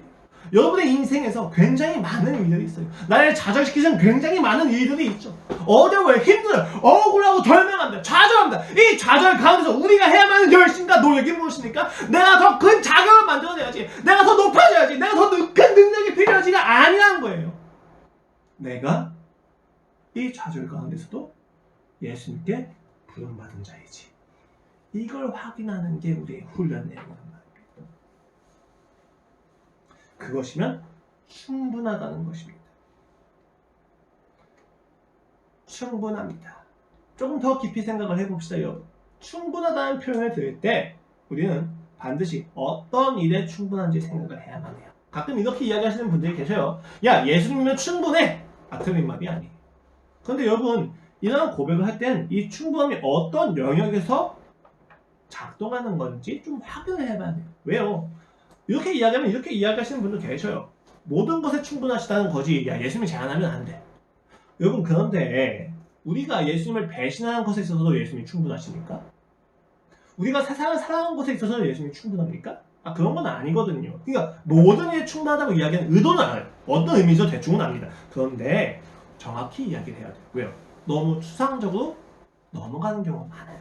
여러분의 인생에서 굉장히 많은 일들이 있어요. 나를 좌절시키는 굉장히 많은 일들이 있죠. 어려워요. 힘들어요. 억울하고 절망합니다. 좌절합니다. 이 좌절 가운데서 우리가 해야만 하는 열심과 노력이 무엇입니까? 내가 더 큰 자격을 만들어내야지. 내가 더 높아져야지. 내가 더 큰 능력이 필요하지가 아니라는 거예요. 내가 이 좌절 가운데서도 예수님께 부름받은 자이지. 이걸 확인하는 게 우리의 훈련 내용입니다. 그것이면 충분하다는 것입니다. 충분합니다. 조금 더 깊이 생각을 해봅시다. 여러분. 충분하다는 표현을 들을 때 우리는 반드시 어떤 일에 충분한지 생각을 해야만 해요. 가끔 이렇게 이야기하시는 분들이 계셔요. 야 예수님이면 충분해. 틀린 말이 아니에요. 그런데 여러분 이런 고백을 할 땐 이 충분함이 어떤 영역에서 작동하는 건지 좀 확인을 해봐야 돼요. 왜요? 이렇게 이야기하면 이렇게 이야기하시는 분도 계셔요. 모든 것에 충분하시다는 거지. 야 예수님이 제한하면 안 돼. 여러분 그런데 우리가 예수님을 배신하는 것에 있어서도 예수님이 충분하십니까? 우리가 세상을 사랑하는 것에 있어서도 예수님이 충분합니까? 그런 건 아니거든요. 그러니까 모든 일에 충분하다고 이야기하는 의도는 알아요. 어떤 의미죠? 대충은 압니다. 그런데 정확히 이야기를 해야 돼요. 왜요? 너무 추상적으로 넘어가는 경우가 많아요.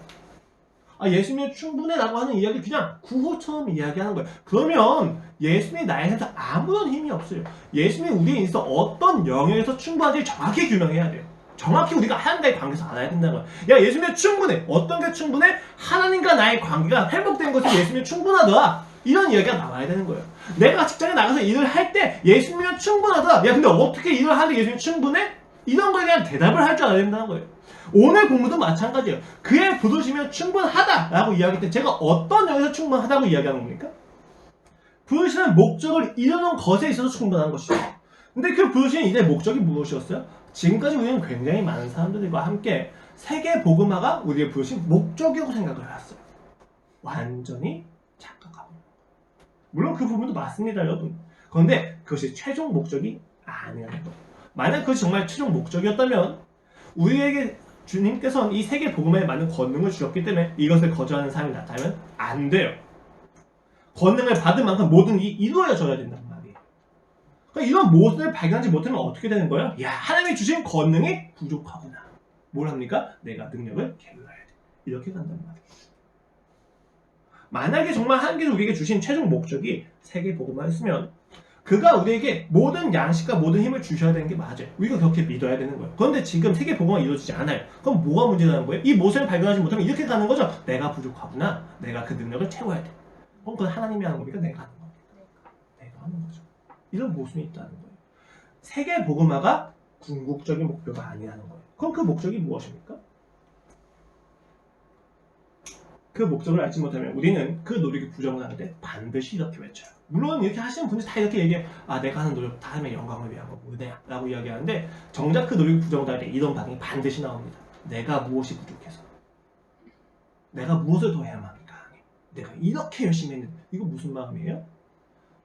예수님이 충분해 라고 하는 이야기 그냥 구호처럼 이야기하는 거예요. 그러면 예수님이 나에 대해서 아무런 힘이 없어요. 예수님이 우리에 있어 어떤 영역에서 충분한지 정확히 규명해야 돼요. 정확히 우리가 하나님과의 관계에서 알아야 된다는 거예요. 야 예수님이 충분해. 어떤 게 충분해? 하나님과 나의 관계가 회복된 것이 예수님이 충분하더라. 이런 이야기가 나와야 되는 거예요. 내가 직장에 나가서 일을 할 때 예수님이면 충분하더라. 야 근데 어떻게 일을 하는데 예수님이 충분해? 이런 거에 대한 대답을 할 줄 알아야 된다는 거예요. 오늘 공부도 마찬가지예요. 그의 부르시면 충분하다라고 이야기할 때 제가 어떤 영역에서 충분하다고 이야기하는 겁니까? 부르시는 목적을 이루는 것에 있어서 충분한 것이죠. 근데 그 부르시는 일의 목적이 무엇이었어요? 지금까지 우리는 굉장히 많은 사람들과 함께 세계 복음화가 우리의 부르신 목적이라고 생각을 해왔어요. 완전히 착각하고. 물론 그 부분도 맞습니다, 여러분. 그런데 그것이 최종 목적이 아니라는 거예요. 만약 그것이 정말 최종 목적이었다면 우리에게 주님께서는 이 세계 복음에 많은 권능을 주셨기 때문에 이것을 거절하는 사람이 나타나면 안 돼요. 권능을 받은 만큼 모든 일이 이루어져야 된단 말이에요. 그러니까 이런 모습을 발견하지 못하면 어떻게 되는 거예요? 야 하나님이 주신 권능이 부족하구나. 뭘 합니까? 내가 능력을 게을러야 돼. 이렇게 간단 말이에요. 만약에 정말 하나님께서 우리에게 주신 최종 목적이 세계 복음화였으면 그가 우리에게 모든 양식과 모든 힘을 주셔야 되는 게 맞아요. 우리가 그렇게 믿어야 되는 거예요. 그런데 지금 세계복음화 이루어지지 않아요. 그럼 뭐가 문제라는 거예요? 이 모습을 발견하지 못하면 이렇게 가는 거죠. 내가 부족하구나. 내가 그 능력을 채워야 돼. 그럼 그건 하나님이 하는 겁니까? 내가 하는 겁니까? 내가 하는 거죠. 이런 모순이 있다는 거예요. 세계복음화가 궁극적인 목표가 아니라는 거예요. 그럼 그 목적이 무엇입니까? 그 목적을 알지 못하면 우리는 그 노력이 부정을 하는데 반드시 이렇게 외쳐요. 물론 이렇게 하시는 분들이 다 이렇게 얘기해요. 내가 하는 노력 다 하면 영광을 위한 거고 은혜야 라고 이야기하는데 정작 그 노력이 부정을 할 때 이런 반응이 반드시 나옵니다. 내가 무엇이 부족해서 내가 무엇을 더 해야만 합니까? 내가 이렇게 열심히 했는데 이거 무슨 마음이에요?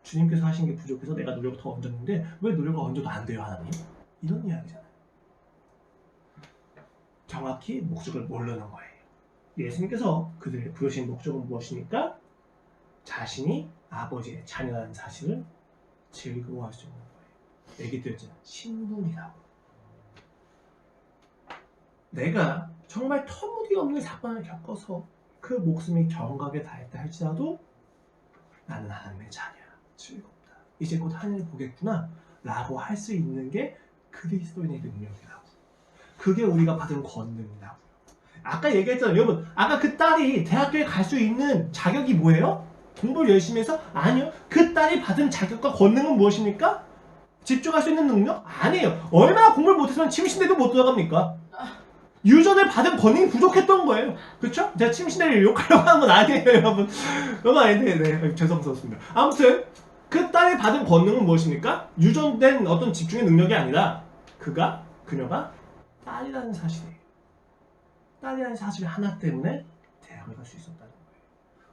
주님께서 하신 게 부족해서 내가 노력을 더 얹었는데 왜 노력을 얹어도 안 돼요 하나님? 이런 이야기잖아요. 정확히 목적을 모르는 거예요. 예수님께서 그들을 부르신 목적은 무엇입니까? 자신이 아버지의 자녀라는 사실을 즐거워할 수 있는 거예요. 얘기드렸잖아요. 신분이라고. 내가 정말 터무니없는 사건을 겪어서 그 목숨이 경각에 닿았다 할지라도 나는 하나님의 자녀야. 즐겁다. 이제 곧 하늘을 보겠구나 라고 할 수 있는 게 그리스도인의 능력이라고. 그게 우리가 받은 권능이라고. 아까 얘기했잖아요. 여러분, 아까 그 딸이 대학교에 갈 수 있는 자격이 뭐예요? 공부를 열심히 해서? 아니요. 그 딸이 받은 자격과 권능은 무엇입니까? 집중할 수 있는 능력? 아니에요. 얼마나 공부를 못했으면 침신대도 못 들어갑니까? 유전을 받은 권능이 부족했던 거예요. 그렇죠? 제가 침신대를 욕하려고 하는 건 아니에요, 여러분. 여러분 아닌데, 네. 죄송스럽습니다. 아무튼 그 딸이 받은 권능은 무엇입니까? 유전된 어떤 집중의 능력이 아니라 그녀가 딸이라는 사실이에요. 딸이라는 사실 하나 때문에 대학을 갈 수 있었다는 거예요.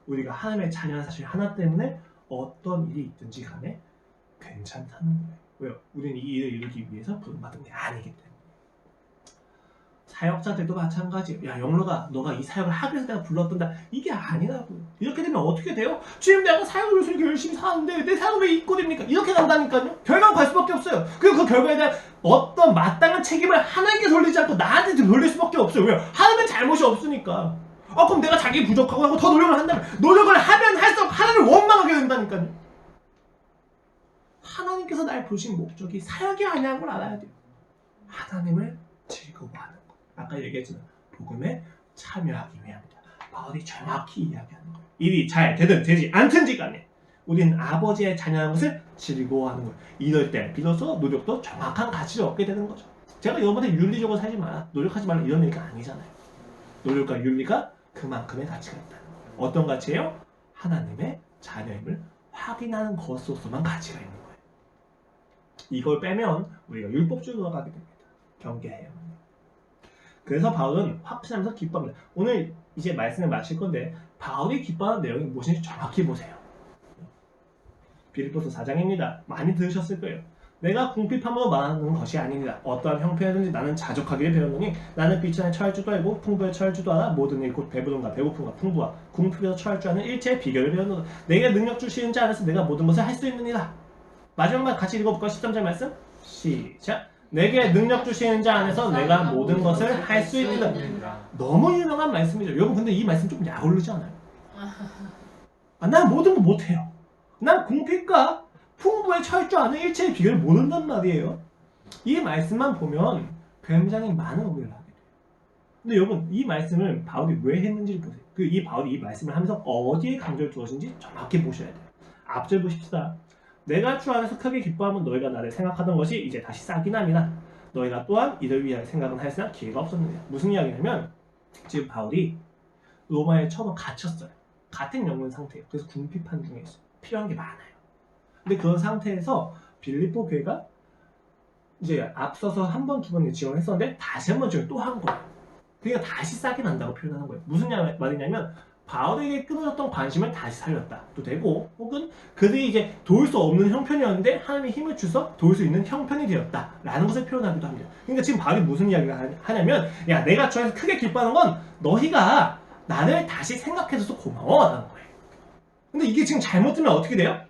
우리가 하나님의 자녀라는 사실 하나 때문에 어떤 일이 있든지 간에 괜찮다는 거예요. 왜요? 우리는 이 일을 이루기 위해서 부름받은 게 아니기 때문에. 사역자들도 마찬가지예요. 야 영로가 너가 이 사역을 하기 위해서 내가 불렀던다. 이게 아니라고요. 이렇게 되면 어떻게 돼요? 주님 내가 사역을 위해서 이렇게 열심히 사는데 내 사역은 왜 이 꼴입니까? 이렇게 간다니까요. 결과가 갈 수밖에 없어요. 그리고 그 결과에 대한 어떤 마땅한 책임을 하나님께 돌리지 않고 나한테 돌릴 수밖에 없어요. 왜요? 하나님은 잘못이 없으니까. 그럼 내가 자기 부족하고 하고 더 노력을 한다면 노력을 하면 할수록 하나님을 원망하게 된다니까요. 하나님께서 날 부르신 목적이 사역이 아니라는 걸 알아야 돼요. 하나님을 즐거워하는 것. 아까 얘기했지만 복음에 참여하기 위함이다. 바울이 정확히 이야기하는 거예요. 일이 잘 되든 되지 않든지 간에 우리는 아버지의 자녀라는 것을 즐거워하는 거예요. 이럴 때 비로소 노력도 정확한 가치를 얻게 되는 거죠. 제가 여러분한테 윤리적으로 살지 마라, 노력하지 말라 이런 얘기가 아니잖아요. 노력과 윤리가 그만큼의 가치가 있다는 거예요. 어떤 가치예요? 하나님의 자녀임을 확인하는 것으로서만 가치가 있는 거예요. 이걸 빼면 우리가 율법주의로 가게 됩니다. 경계해야 합니다. 그래서 바울은 확신하면서 기뻐합니다. 오늘 이제 말씀을 마칠 건데 바울이 기뻐하는 내용이 무엇인지 정확히 보세요. 빌립보서 4장입니다. 많이 들으셨을 거예요. 내가 궁핍함으로 말하는 것이 아닙니다. 어떠한 형편이든지 나는 자족하기를 배웠노니 나는 비천에 처할 줄도 알고 풍부에 처할 줄도 알아. 모든 일 곧 배부름과 배고픔과 풍부와 궁핍에서 처할 줄 아는 일체의 비결을 배웠노라. 내게 능력 주시는 자 안에서 내가 모든 것을 할 수 있느니라. 마지막만 같이 읽어볼까요? 13절 말씀 시작. 내게 능력 주시는 자 안에서 내가 모든 것을 할 수 있느니라. 너무 유명한 말씀이죠. 여러분 근데 이 말씀 좀 약올르지 않아요? 난 모든 거 못해요. 난 궁핍과 풍부에 처할 줄 아는 일체의 비결을 모른단 말이에요. 이 말씀만 보면 굉장히 많은 오해를 하게 돼요. 근데 여러분 이 말씀을 바울이 왜 했는지를 보세요. 이 바울이 이 말씀을 하면서 어디에 강조를 두었는지 정확히 보셔야 돼요. 앞절 보십시다. 내가 주 안에서 크게 기뻐하면 너희가 나를 생각하던 것이 이제 다시 싹이 나니라. 너희가 또한 이를 위하여 생각은 하였으나 기회가 없었느냐. 무슨 이야기냐면 지금 바울이 로마에 처음 갇혔어요. 같은 영혼 상태예요. 그래서 궁핍한 중에 있어요. 필요한 게 많아요. 근데 그런 상태에서 빌립보 교회가 이제 앞서서 한 번, 두 번 지원을 했었는데 다시 한 번 지원을 또 한 거예요. 그러니까 다시 싹이 난다고 표현하는 거예요. 무슨 말이냐면 바울에게 끊어졌던 관심을 다시 살렸다도 되고 혹은 그들이 이제 도울 수 없는 형편이었는데 하나님의 힘을 주셔서 도울 수 있는 형편이 되었다라는 것을 표현하기도 합니다. 그러니까 지금 바울이 무슨 이야기를 하냐면 야 내가 주 안에서 크게 기뻐하는 건 너희가 나를 다시 생각해줘서 고마워라는 거예요. 근데 이게 지금 잘못 들면 어떻게 돼요?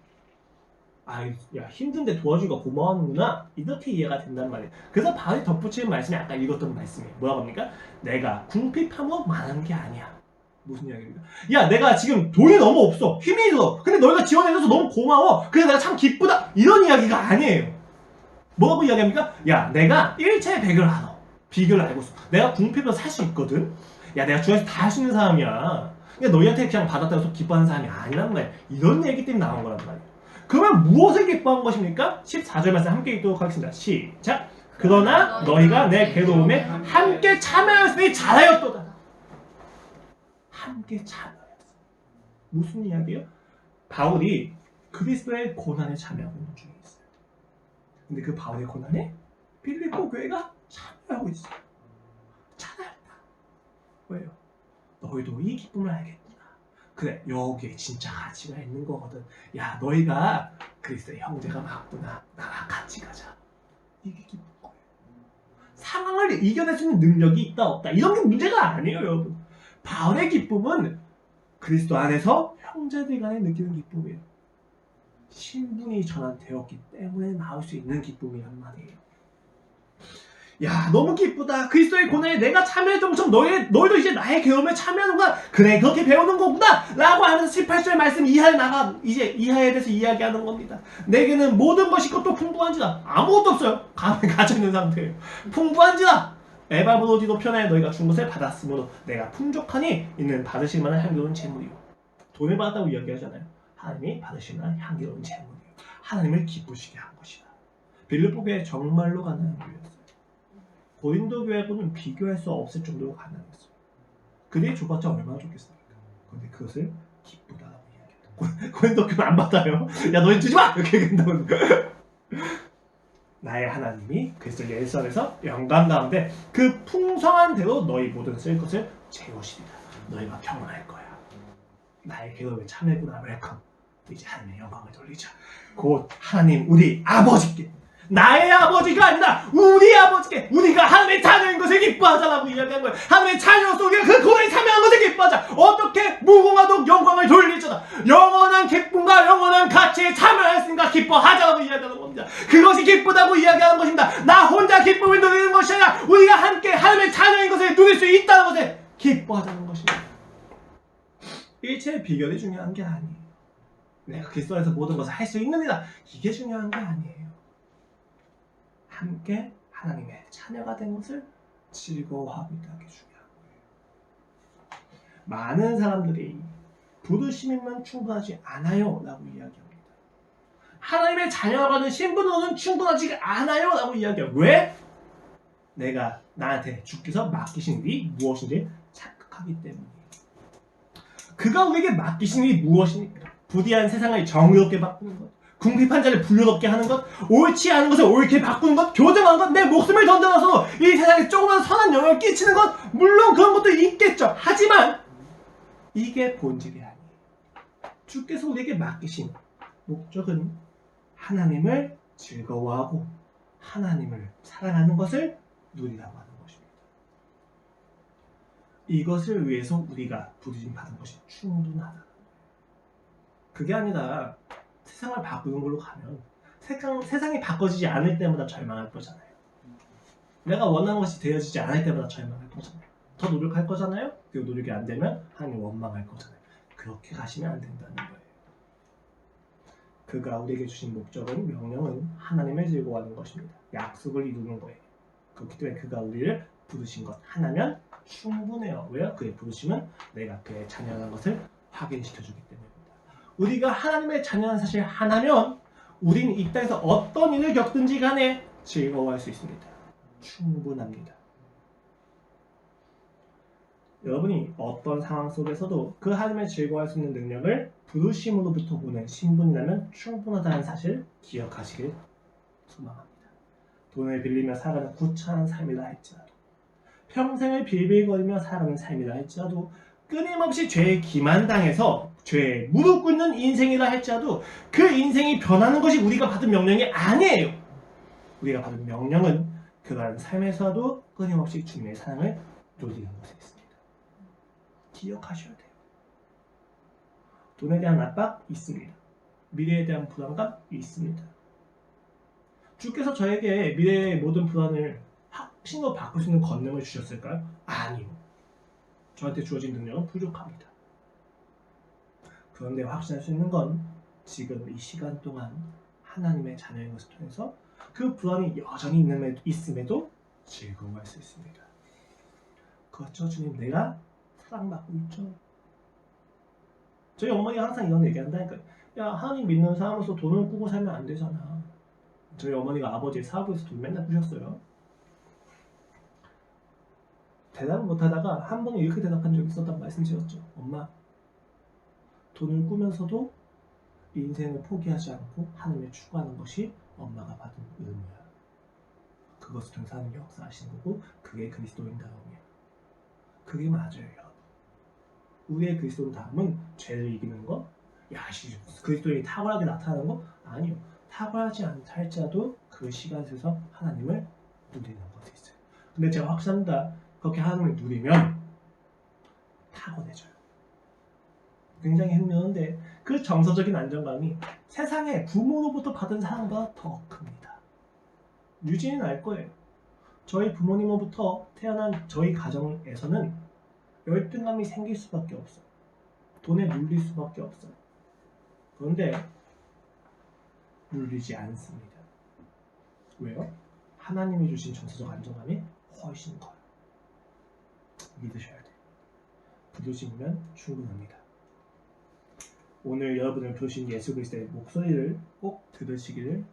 야 힘든데 도와주니까 고마워하는구나 이렇게 이해가 된단 말이에요. 그래서 바울이 덧붙이는 말씀이 아까 읽었던 말씀이에요. 뭐라고 합니까? 내가 궁핍함으로 말하는 게 아니야. 무슨 이야기입니까? 야, 내가 지금 돈이 너무 없어. 힘이 들어. 근데 너희가 지원해줘서 너무 고마워. 그래서 내가 참 기쁘다. 이런 이야기가 아니에요. 뭐라고 이야기합니까? 야, 내가 일체 백을 알아. 비결을 알고 있어. 내가 궁핍에서 살 수 있거든. 야, 내가 주변에서 다 할 수 있는 사람이야. 그러니까 너희한테 그냥 받았다고 해서 기뻐하는 사람이 아니란 말이야. 이런 얘기 때문에 나온 거란 말이야. 그러면 무엇을 기뻐한 것입니까? 14절 말씀 함께 읽도록 하겠습니다. 시작. 그러나 너희가 내 괴로움에 함께 참여하였으니 잘하였도다. 함께 참여하였어. 무슨 이야기예요? 바울이 그리스도의 고난에 참여하고 있는 중에 있어요. 근데 그 바울의 고난에 빌립보 교회가 참여하고 있어요. 잘하였다. 왜요? 너희도 이 기쁨을 알겠구나. 그래, 여기에 진짜 가치가 있는 거거든. 야, 너희가 그리스도의 형제가 맞구나. 나랑 같이 가자. 이게 기쁜 거예요. 상황을 이겨낼 수 있는 능력이 있다 없다 이런 게 문제가 아니에요, 여러분. 바울의 기쁨은 그리스도 안에서 형제들 간에 느끼는 기쁨이에요. 신분이 전환되었기 때문에 나올 수 있는 기쁨이란 말이에요. 야, 너무 기쁘다. 그리스도의 고난에 내가 참여했던 것처럼 너희도 이제 나의 괴로움에 참여하는구나. 그래, 그렇게 배우는 거구나. 라고 하면서 18절 말씀 이제 이하에 대해서 이야기하는 겁니다. 내게는 모든 것이 또 풍부한지라. 아무것도 없어요. 갇혀 있는 상태예요. 풍부한지라. 에바브로디도 편에 너희가 준 것을 받았으므로 내가 풍족하니 이는 받으실 만한 향기로운 재물이요. 돈을 받았다고 이야기하잖아요. 하나님이 받으실 만한 향기로운 재물이요. 하나님을 기쁘시게 한 것이다. 빌립보 교회 정말로 가난한 교회였어요. 고린도 교회하고는 비교할 수 없을 정도로 가난했어요. 그들이 줘봤자 얼마나 좋겠습니까? 그런데 그것을 기쁘다라고 이야기했다. 고린도 교회는 안 받아요. 야, 너희 주지 마! 이렇게 얘기한다고. 나의 하나님이 그리스도 예수 안에서 영광 가운데 그 풍성한 대로 너희 모든 쓸 것을 채우시리라. 너희가 평안할 거야. 나의 괴로움에 참여구나. 웰컴. 이제 하나님의 영광을 돌리자. 곧 하나님 우리 아버지께, 나의 아버지가 아니라 우리 아버지께, 우리가 하나님의 자녀인 것을 기뻐하자라고 이야기한 거예요. 하나님의 자녀 속에 그 고난에 참여한 것을 기뻐하자. 어떻게? 무궁하도록 영광을 돌리자다. 영원한 기쁨과 영원한 가치에 참여했으니까 기뻐하자라고 이야기하는 겁니다. 그것이 기쁘다고 이야기하는 것입니다. 나 혼자 기쁨을 누리는 것이 아니라 우리가 함께 하나님의 자녀인 것을 누릴 수 있다는 것에 기뻐하자는 것입니다. 일체의 비결이 중요한 게 아니에요. 내가 그리스도 안에서 모든 것을 할 수 있느니라. 이게 중요한 게 아니에요. 함께 하나님의 자녀가 된 것을 즐거워하고 있다는 게 중요한 거예요. 많은 사람들이 부르심이면 충분하지 않아요 라고 이야기합니다. 하나님의 자녀가 된 신분으로는 충분하지 않아요 라고 이야기해요. 왜? 내가 나한테 주께서 맡기신 일이 무엇인지 착각하기 때문이에요. 그가 우리에게 맡기신 일이 무엇입니까? 부디한 세상을 정의롭게 바꾸는 것, 궁핍한 자를 부유롭게 하는 것, 옳지 않은 것을 옳게 바꾸는 것, 교정하는 것, 내 목숨을 던져놔서 이 세상에 조금만 선한 영향을 끼치는 것, 물론 그런 것도 있겠죠. 하지만 이게 본질이 아니에요. 주께서 우리에게 맡기신 목적은 하나님을 즐거워하고 하나님을 사랑하는 것을 누리라고 하는 것입니다. 이것을 위해서 우리가 부르심 받은 것이 충분하다. 그게 아니라 세상을 바꾸는 걸로 가면 세상이 바꿔지지 않을 때마다 절망할 거잖아요. 내가 원하는 것이 되어지지 않을 때마다 절망할 거잖아요. 더 노력할 거잖아요. 그리고 노력이 안 되면 하나님 원망할 거잖아요. 그렇게 가시면 안 된다는 거예요. 그가 우리에게 주신 목적은, 명령은 하나님을 즐거워하는 것입니다. 약속을 이루는 거예요. 그렇기 때문에 그가 우리를 부르신 것 하나면 충분해요. 왜요? 그의 부르심은 내가 그의 자녀라는 것을 확인시켜주기 때문입니다. 우리가 하나님의 자녀라는 사실 하나면 우리는 이 땅에서 어떤 일을 겪든지 간에 즐거워할 수 있습니다. 충분합니다. 여러분이 어떤 상황 속에서도 그 하나님을 즐거워할 수 있는 능력을 부르심으로부터 오는 신분이라면 충분하다는 사실 기억하시길 소망합니다. 돈을 빌리며 살아가는 구차한 삶이라 할지라도, 평생을 빌빌거리며 살아가는 삶이라 할지라도, 끊임없이 죄에 기만당해서 죄에 무릎 꿇는 인생이라 할지라도 그 인생이 변하는 것이 우리가 받은 명령이 아니에요. 우리가 받은 명령은 그러한 삶에서도 끊임없이 주님의 사랑을 누리는 것에 있습니다. 기억하셔야 돼요. 돈에 대한 압박 있습니다. 미래에 대한 불안감 있습니다. 주께서 저에게 미래의 모든 불안을 확신으로 바꿀 수 있는 권능을 주셨을까요? 아니요. 저한테 주어진 능력은 부족합니다. 그런데 확신할 수 있는 건 지금 이 시간 동안 하나님의 자녀인 것을 통해서 그 불안이 여전히 있음에도 즐거워할 수 있습니다. 그렇죠, 주님. 내가 사랑받고 있죠. 저희 어머니가 항상 이런 얘기한다니까요. 야, 하나님 믿는 사람으로서 돈을 꾸고 살면 안 되잖아. 저희 어머니가 아버지의 사업에서 돈 맨날 꾸셨어요. 대답을 못하다가 한 번은 이렇게 대답한 적이 있었다고 말씀드렸죠. 엄마, 돈을 꾸면서도 인생을 포기하지 않고 하나님을 추구하는 것이 엄마가 받은 의무야. 그것을 통해서 하나님이 역사하시는 거고 그게 그리스도인다움이야. 그게 맞아요, 여러분. 우리의 그리스도인다움은 죄를 이기는 거? 야, 그리스도인이 탁월하게 나타나는 거? 아니요. 탁월하지 않다 할지라도 그 시간 속에서 하나님을 누리는 것이 있어요. 근데 제가 확신합니다. 그렇게 하나님을 누리면 탁월해져요. 굉장히 흥미로운데 그 정서적인 안정감이 세상에 부모로부터 받은 사랑보다 더 큽니다. 유진이는 알 거예요. 저희 부모님으로부터 태어난 저희 가정에서는 열등감이 생길 수밖에 없어요. 돈에 눌릴 수밖에 없어요. 그런데 눌리지 않습니다. 왜요? 하나님이 주신 정서적 안정감이 훨씬 커요. 믿으셔야 돼요. 부르시면 충분합니다. 오늘 여러분을 부르신 예수 그리스도의 목소리를 꼭 들으시기를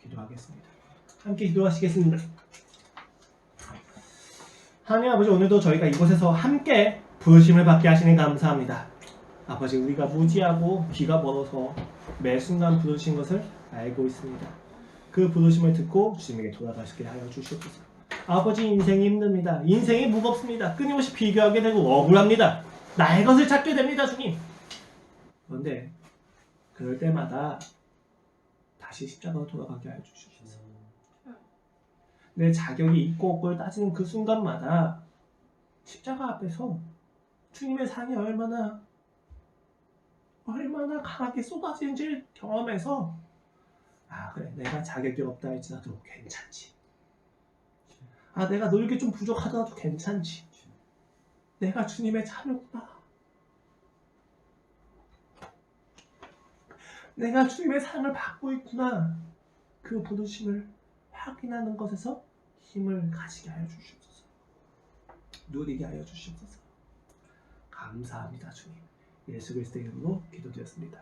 기도하겠습니다. 함께 기도하시겠습니다. 하나님 아버지, 오늘도 저희가 이곳에서 함께 부르심을 받게 하시니 감사합니다. 아버지, 우리가 무지하고 귀가 멀어서 매 순간 부르신 것을 알고 있습니다. 그 부르심을 듣고 주님에게 돌아가시게 하여 주시옵소서. 아버지, 인생이 힘듭니다. 인생이 무겁습니다. 끊임없이 비교하게 되고 억울합니다. 나의 것을 찾게 됩니다, 주님. 그런데 그럴 때마다 다시 십자가로 돌아가게 하여 주시옵소서. 내 자격이 있고 없고를 따지는 그 순간마다 십자가 앞에서 주님의 사랑이 얼마나 강하게 쏟아지는지를 경험해서 그래, 내가 자격이 없다 할지라도 괜찮지. 내가 너에게 좀 부족하더라도 괜찮지. 내가 주님의 자녀구나. 내가 주님의 사랑을 받고 있구나. 그 부르심을 확인하는 것에서 힘을 가지게 하여 주시옵소서. 누리게 하여 주시옵소서. 감사합니다, 주님. 예수 그리스도의 이름으로 기도드렸습니다.